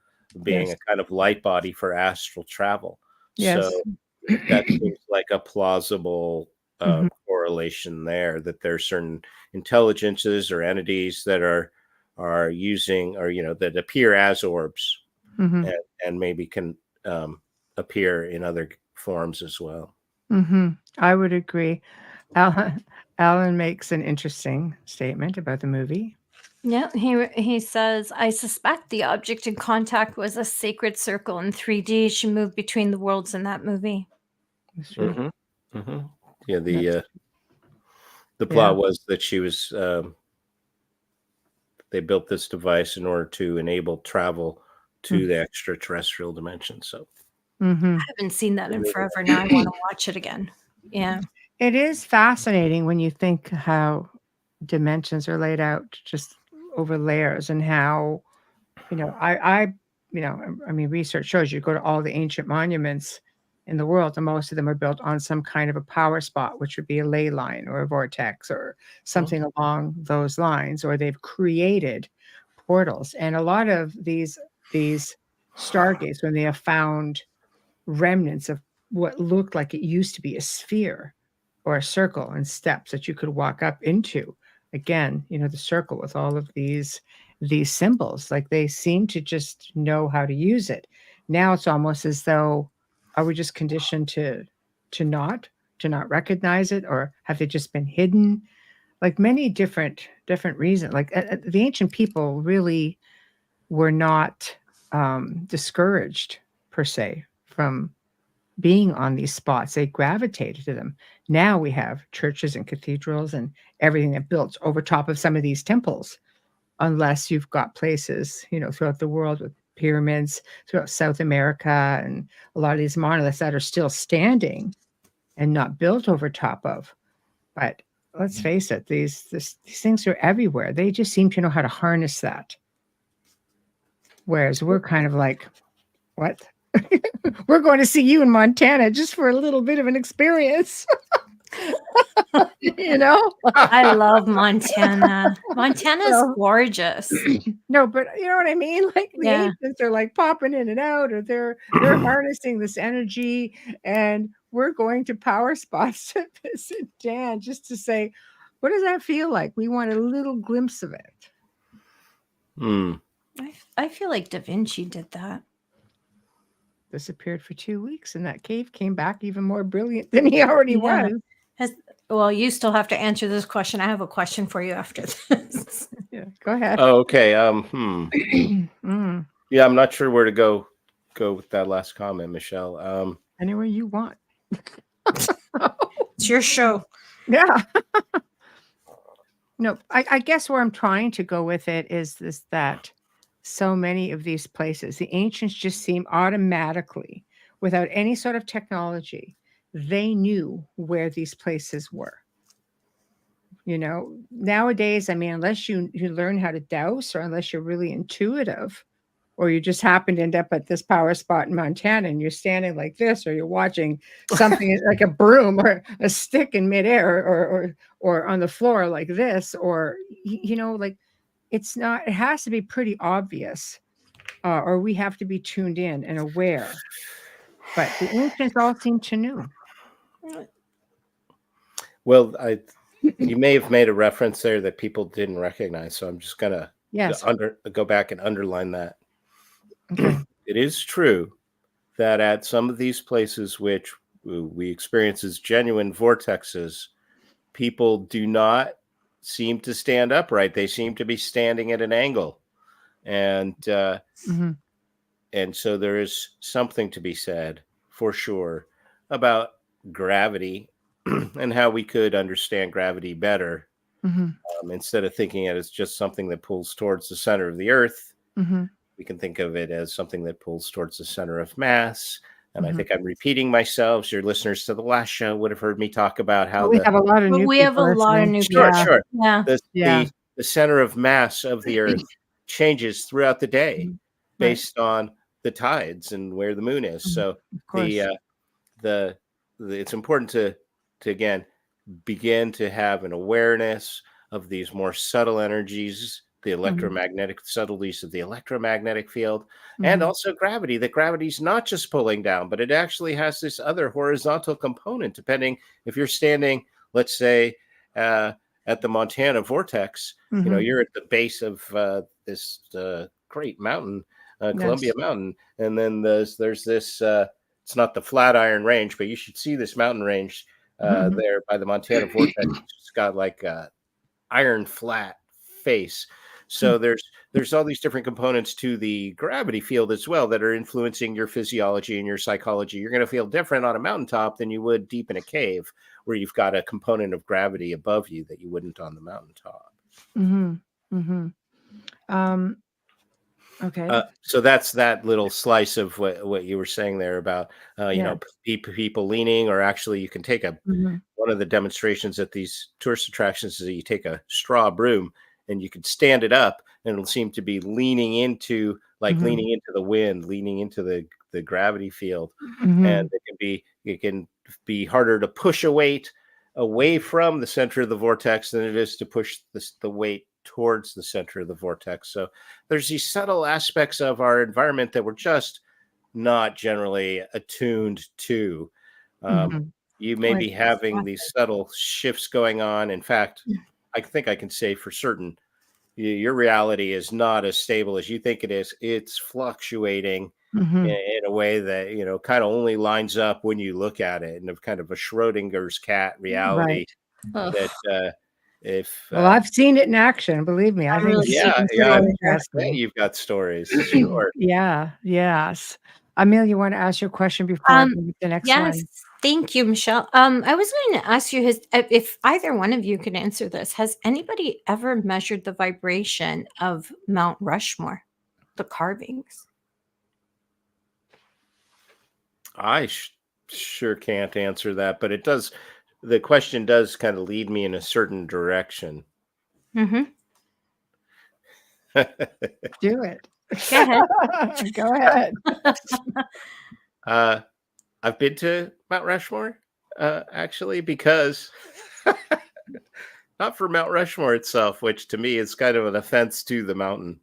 being Yes. a kind of light body for astral travel. Yes. So that seems like a plausible correlation there, that there's certain intelligences or entities that are using, or that appear as orbs, and maybe can appear in other forms as well. I would agree. Alan makes an interesting statement about the movie. Yeah, he says, I suspect the object in contact was a sacred circle in 3D. She moved between the worlds in that movie. That's true. Yeah, the Yeah. plot was that she was they built this device in order to enable travel to the extraterrestrial dimension. So I haven't seen that in forever. Now I want to watch it again. Yeah. It is fascinating when you think how dimensions are laid out just over layers, and how, research shows you go to all the ancient monuments in the world, and most of them are built on some kind of a power spot, which would be a ley line or a vortex or something along those lines, or they've created portals. And a lot of these stargates, when they have found remnants of what looked like it used to be a sphere or a circle and steps that you could walk up into, again, the circle with all of these symbols, like they seem to just know how to use it. Now it's almost as though, are we just conditioned to not recognize it, or have they just been hidden? Like many different reasons. Like the ancient people really were not discouraged per se from being on these spots. They gravitated to them. Now we have churches and cathedrals and everything that built over top of some of these temples, unless you've got places, throughout the world with pyramids, throughout South America, and a lot of these monoliths that are still standing and not built over top of. But let's face it, these things are everywhere. They just seem to know how to harness that. Whereas we're kind of like, what? We're going to see you in Montana just for a little bit of an experience. I love Montana. Montana's gorgeous. No, but you know what I mean? Like the ancients are like popping in and out, or they're harnessing this energy, and we're going to power spots to visit Dan just to say, what does that feel like? We want a little glimpse of it. I feel like Da Vinci did that. Disappeared for 2 weeks in that cave, came back even more brilliant than he already was. Well, you still have to answer this question. I have a question for you after this. Yeah, go ahead. Oh, okay. Yeah, I'm not sure where to go with that last comment, Michelle. Anywhere you want. It's your show. Yeah. No, I guess where I'm trying to go with it is that so many of these places, the ancients just seem automatically, without any sort of technology, they knew where these places were. Nowadays, I mean, unless you learn how to dowse, or unless you're really intuitive, or you just happen to end up at this power spot in Montana and you're standing like this, or you're watching something like a broom or a stick in midair, or on the floor like this, or like it has to be pretty obvious, or we have to be tuned in and aware. But the ancients all seem to know. Well, you may have made a reference there that people didn't recognize, so I'm just gonna go back and underline that. Okay. It is true that at some of these places which we experience as genuine vortexes, people do not seem to stand upright. They seem to be standing at an angle, and and so there is something to be said for sure about gravity and how we could understand gravity better, instead of thinking it as just something that pulls towards the center of the earth. We can think of it as something that pulls towards the center of mass. And I think I'm repeating myself. Your listeners to the last show would have heard me talk about how we have a lot of new Sure. Yeah. The center of mass of the earth changes throughout the day based on the tides and where the moon is. So it's important to again begin to have an awareness of these more subtle energies, the electromagnetic subtleties of the electromagnetic field, and also gravity. That gravity's not just pulling down, but it actually has this other horizontal component, depending if you're standing, let's say, at the Montana vortex, you're at the base of this great mountain, Columbia Mountain. And then there's this, it's not the Flatiron Range, but you should see this mountain range there by the Montana vortex. It's got like a iron flat face. So there's all these different components to the gravity field as well that are influencing your physiology and your psychology. You're going to feel different on a mountaintop than you would deep in a cave, where you've got a component of gravity above you that you wouldn't on the mountaintop. Okay. So that's that little slice of what you were saying there about people leaning, or actually you can take one of the demonstrations at these tourist attractions is that you take a straw broom and you can stand it up, and it'll seem to be leaning into the wind, leaning into the gravity field. And it can be harder to push a weight away from the center of the vortex than it is to push the weight towards the center of the vortex. So there's these subtle aspects of our environment that we're just not generally attuned to. You may be having these subtle shifts going on. In fact, I think I can say for certain, your reality is not as stable as you think it is. It's fluctuating in a way that, kind of only lines up when you look at it, and of kind of a Schrodinger's cat reality that I've seen it in action, believe me. I think you've got stories. Sure. Yes. Amelia, you want to ask your question before the next one? Yes, thank you, Michelle. I was going to ask you if either one of you could answer this. Has anybody ever measured the vibration of Mount Rushmore, the carvings? I sure can't answer that, but the question does kind of lead me in a certain direction. Do it. Go ahead. Go ahead. I've been to Mount Rushmore, actually, because not for Mount Rushmore itself, which to me is kind of an offense to the mountain.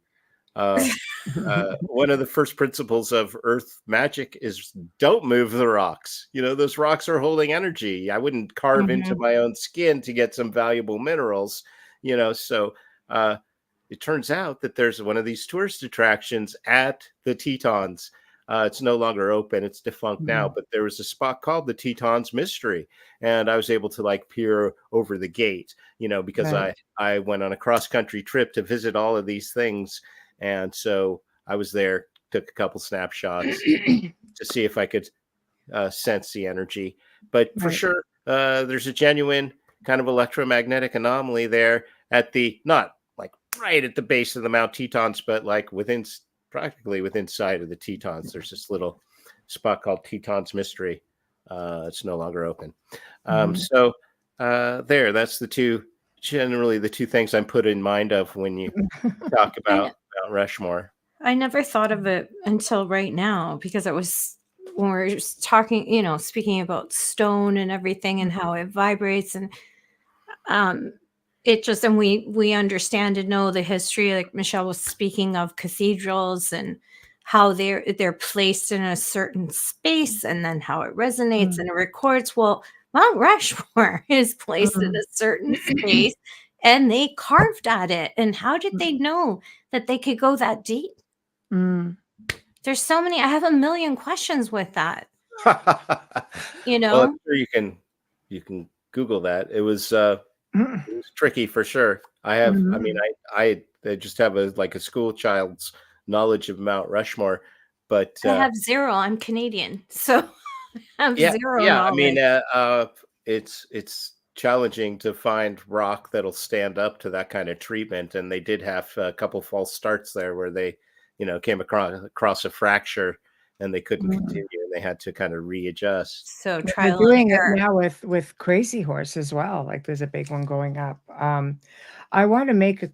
One of the first principles of earth magic is don't move the rocks. Those rocks are holding energy. I wouldn't carve into my own skin to get some valuable minerals, so it turns out that there's one of these tourist attractions at the Tetons. It's no longer open. It's defunct now, but there was a spot called the Tetons Mystery. And I was able to peer over the gate, because I went on a cross-country trip to visit all of these things. And so I was there, took a couple snapshots to see if I could sense the energy. But for sure, there's a genuine kind of electromagnetic anomaly there at not right at the base of the Mount Tetons, but practically within sight of the Tetons. There's this little spot called Tetons Mystery. It's no longer open. So that's the two generally the two things I'm put in mind of when you talk about Mount Rushmore. I never thought of it until right now because it was when we are just talking, speaking about stone and everything and how it vibrates and it just and we understand and know the history, like Michelle was speaking of cathedrals and how they're placed in a certain space and then how it resonates and it records. Well, Mount Rushmore is placed in a certain space and they carved at it. And how did they know that they could go that deep? There's so many. I have a million questions with that. Well, I'm sure you can Google that. It was tricky for sure. I just have a school child's knowledge of Mount Rushmore, but I have zero. I'm Canadian, so I have zero I knowledge. mean, it's challenging to find rock that'll stand up to that kind of treatment, and they did have a couple false starts there where they, came across a fracture and they couldn't continue, and they had to kind of readjust. So They're trial and doing it error. now with Crazy Horse as well. Like there's a big one going up. I want to make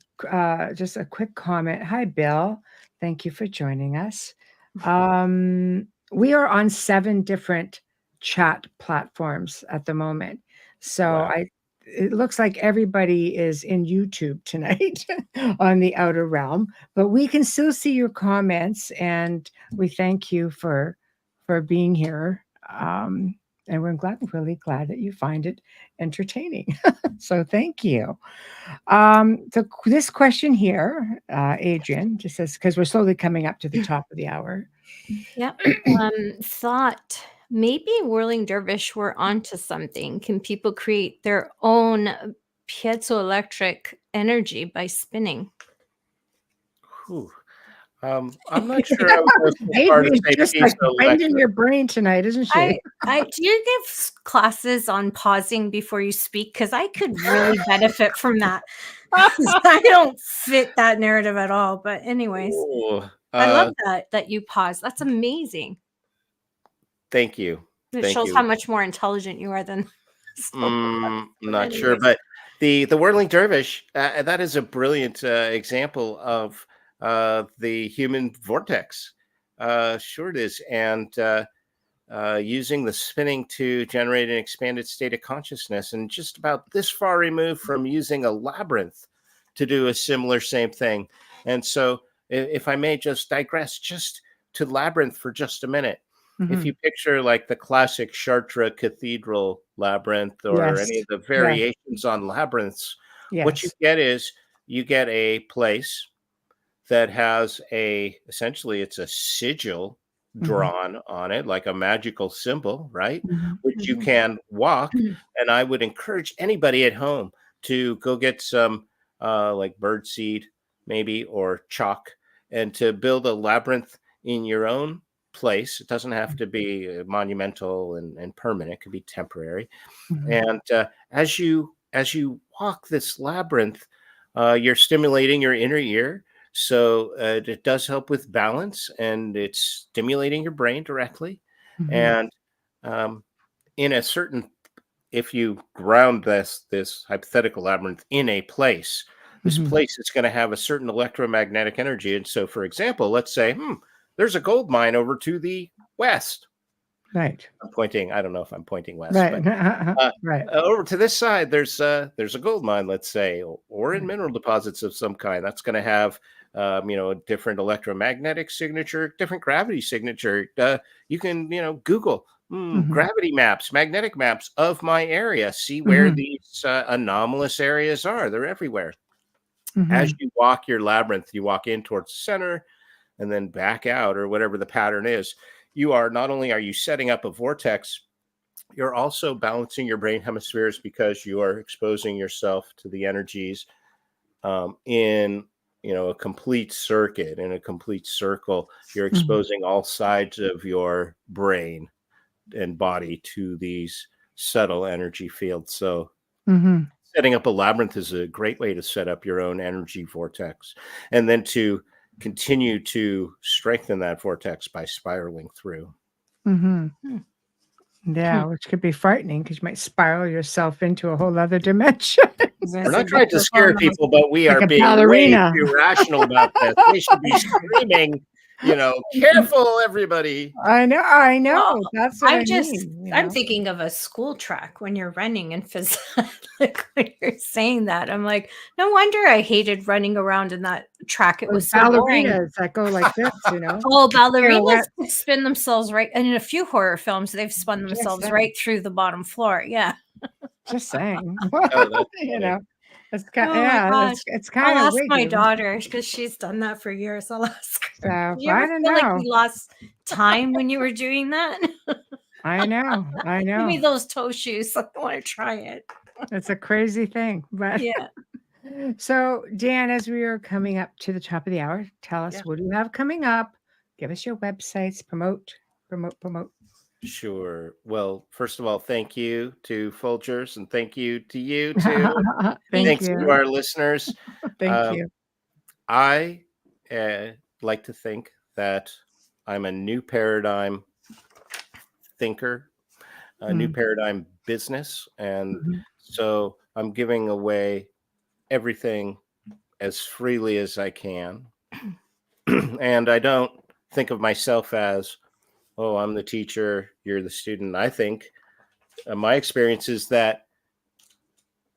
just a quick comment. Hi, Bill. Thank you for joining us. We are on 7 different chat platforms at the moment. So Wow. it looks like everybody is in YouTube tonight on the Outer Realm, but we can still see your comments, and we thank you for being here. And we're really glad that you find it entertaining. So thank you. So this question here, Adrian, just says, because we're slowly coming up to the top of the hour. Yep. Thought maybe Whirling Dervish were onto something. Can people create their own piezoelectric energy by spinning? Whew. I'm not sure I would go so far to Adrian's say just like bending piezoelectric. your brain tonight, isn't she? Do you give classes on pausing before you speak? Because I could really benefit from that. I don't fit that narrative at all. But anyways, Ooh, I love that you pause. That's amazing. Thank you. It Thank shows you. how much more intelligent you are than I'm not sure, anyways. but the Whirling Dervish, that is a brilliant example of the human vortex. Sure it is, and using the spinning to generate an expanded state of consciousness, and just about this far removed from using a labyrinth to do a similar same thing. And so, if I may just digress just to labyrinth for just a minute. If you picture like the classic Chartres Cathedral labyrinth or any of the variations on labyrinths, what you get is you get a place that has essentially it's a sigil drawn on it, like a magical symbol, right? Which you can walk. And I would encourage anybody at home to go get some like birdseed maybe or chalk and to build a labyrinth in your own place. It doesn't have to be monumental and permanent. It could be temporary. And as you walk this labyrinth, you're stimulating your inner ear. So it does help with balance, and it's stimulating your brain directly. And in a certain, if you ground this hypothetical labyrinth in a place, this place is going to have a certain electromagnetic energy. And so, for example, let's say, there's a gold mine over to the west. Right. I'm pointing. I don't know if I'm pointing west, Right. but Right. over to this side, there's a gold mine, let's say, or in mineral deposits of some kind. That's going to have, a different electromagnetic signature, different gravity signature. You can, Google gravity maps, magnetic maps of my area. See where these anomalous areas are. They're everywhere. As you walk your labyrinth, you walk in towards the center and then back out, or whatever the pattern is. You are not only are you setting up a vortex, you're also balancing your brain hemispheres because you are exposing yourself to the energies in a complete circuit, in a complete circle. You're exposing all sides of your brain and body to these subtle energy fields. So setting up a labyrinth is a great way to set up your own energy vortex, and then to continue to strengthen that vortex by spiraling through. Yeah, which could be frightening because you might spiral yourself into a whole other dimension. We're not trying to scare people, but we Like are a being ballerina. way too rational about this. We should be screaming, careful, everybody. I know. Well, That's what I I'm just mean. I'm thinking of a school track when you're running in Pisano. Like when you're saying that, I'm like, no wonder I hated running around in that track. It was Those so boring. ballerinas that go like this, Oh, ballerinas Pirouette. could spin themselves right. And in a few horror films, they've spun Just themselves saying. right through the bottom floor. Yeah. Just saying. Oh, that's You funny. know, it's kind. Oh my gosh. It's I'll kind of ask my wiggy. daughter because she's done that for years. I'll ask So her. Do you I ever don't feel like know. you lost time when you were doing that? I know. Give me those toe shoes. I want to try it. It's a crazy thing, but Yeah. So Dan, as we are coming up to the top of the hour, tell us Yeah. what do you have coming up? Give us your websites. Promote. Sure. Well, first of all, thank you to Folgers, and thank you to you too. Thank Thanks to you. our listeners. Thank you. I like to think that I'm a new paradigm thinker, a new paradigm business. And so I'm giving away everything as freely as I can. And I don't think of myself as, oh, I'm the teacher, you're the student. I think my experience is that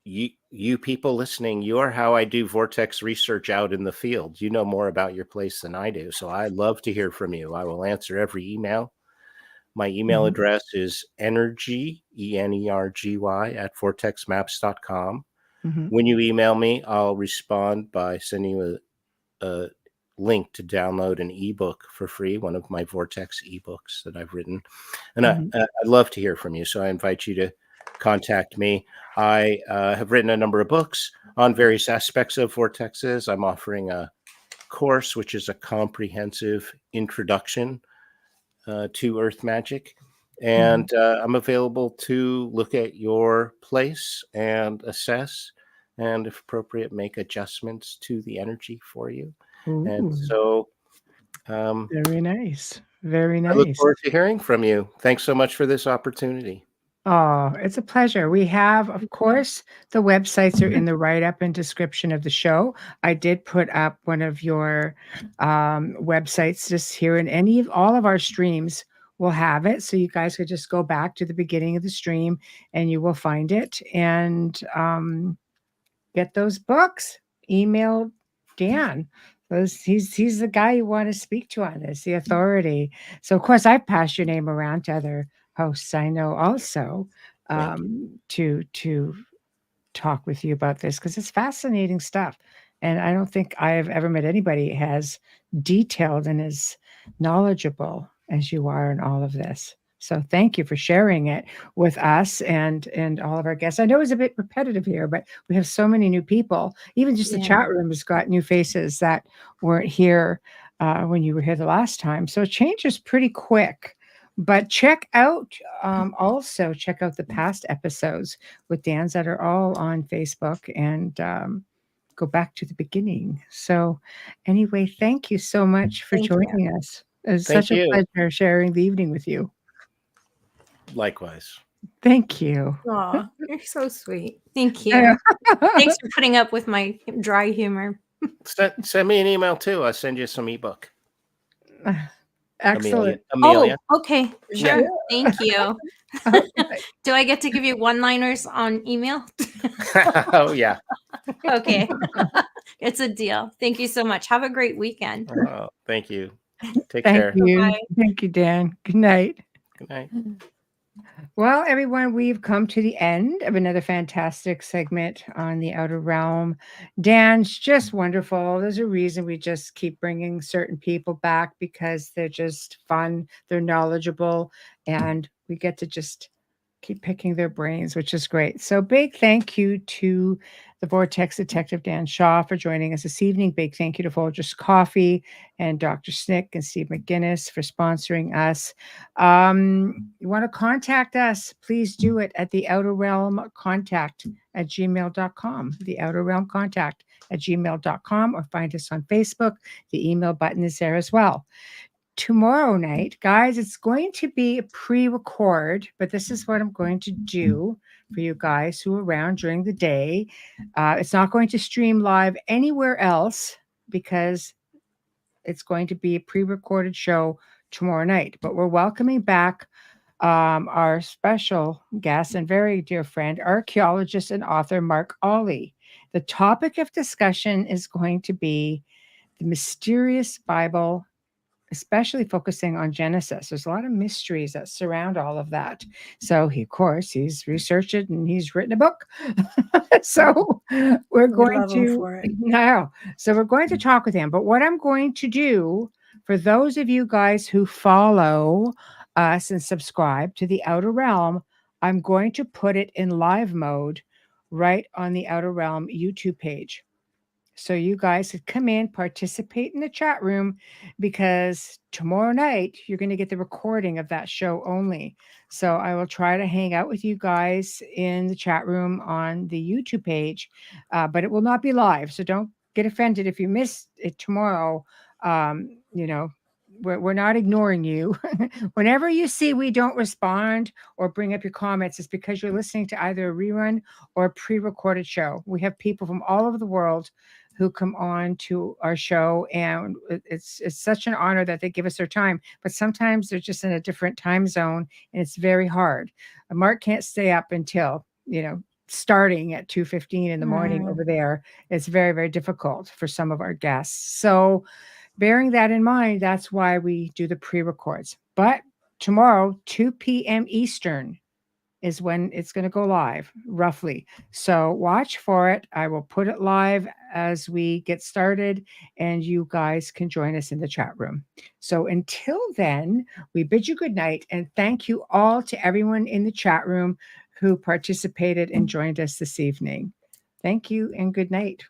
you people listening, you are how I do Vortex research out in the field. You know more about your place than I do. So I love to hear from you. I will answer every email. My email address is energy, ENERGY, at vortexmaps.com. When you email me, I'll respond by sending you a link to download an ebook for free, one of my Vortex ebooks that I've written. And I'd love to hear from you. So I invite you to contact me. I have written a number of books on various aspects of vortexes. I'm offering a course, which is a comprehensive introduction to Earth magic. And I'm available to look at your place and assess, and if appropriate, make adjustments to the energy for you. Ooh. And so Very nice. Very nice. I look forward to hearing from you. Thanks so much for this opportunity. Oh, it's a pleasure. We have, of course, the websites are in the write-up and description of the show. I did put up one of your websites just here, and all of our streams will have it. So you guys could just go back to the beginning of the stream and you will find it. And get those books. Email Dan. He's the guy you want to speak to on this, the authority. So of course I pass your name around to other hosts I know also to talk with you about this because it's fascinating stuff. And I don't think I have ever met anybody as detailed and as knowledgeable as you are in all of this. So thank you for sharing it with us and all of our guests. I know it's a bit repetitive here, but we have so many new people. Even just the chat room has got new faces that weren't here when you were here the last time. So it changes pretty quick. But check out the past episodes with Dan's that are all on Facebook and go back to the beginning. So anyway, thank you so much for joining us. It's such a pleasure sharing the evening with you. Likewise. Thank you. Oh, you're so sweet. Thank you. Thanks for putting up with my dry humor. Send me an email too. I'll send you some ebook. Excellent. Amelia. Oh, okay. Sure. Yeah. Thank you. Do I get to give you one-liners on email? Oh, yeah. Okay. It's a deal. Thank you so much. Have a great weekend. Oh, thank you. Take care. Bye-bye. Thank you, Dan. Good night. Good night. Well, everyone, we've come to the end of another fantastic segment on the Outer Realm. Dan's just wonderful. There's a reason we just keep bringing certain people back because they're just fun, they're knowledgeable, and we get to just keep picking their brains, which is great. So big thank you to the Vortex Detective Dan Shaw for joining us this evening. Big thank you to Folgers Coffee and Dr. Snick and Steve McGinnis for sponsoring us. You want to contact us, please do it at theouterrealmcontact at gmail.com, theouterrealmcontact at gmail.com, or find us on Facebook. The email button is there as well. tomorrow night, guys, it's going to be a pre-record, but this is what I'm going to do for you guys who are around during the day. It's not going to stream live anywhere else because it's going to be a pre-recorded show tomorrow night. But we're welcoming back our special guest and very dear friend, archaeologist and author Mark Ollie. The topic of discussion is going to be the mysterious Bible, especially focusing on Genesis. There's a lot of mysteries that surround all of that. So he, of course, he's researched it and he's written a book. So we're going to now. So we're going to talk with him. But what I'm going to do for those of you guys who follow us and subscribe to the Outer Realm, I'm going to put it in live mode right on the Outer Realm YouTube page. So you guys could come in, participate in the chat room, because tomorrow night you're going to get the recording of that show only. So I will try to hang out with you guys in the chat room on the YouTube page, but it will not be live. So don't get offended if you miss it tomorrow. We're not ignoring you. Whenever you see we don't respond or bring up your comments, it's because you're listening to either a rerun or a pre-recorded show. We have people from all over the world who come on to our show, and it's such an honor that they give us their time. But sometimes they're just in a different time zone, and it's very hard. Mark can't stay up until, starting at 2:15 in the morning over there. It's very, very difficult for some of our guests. So bearing that in mind, that's why we do the pre-records. But tomorrow, 2 p.m. Eastern is when it's going to go live, roughly. So watch for it. I will put it live as we get started, and you guys can join us in the chat room. So until then, we bid you good night, and thank you all to everyone in the chat room who participated and joined us this evening. Thank you and good night.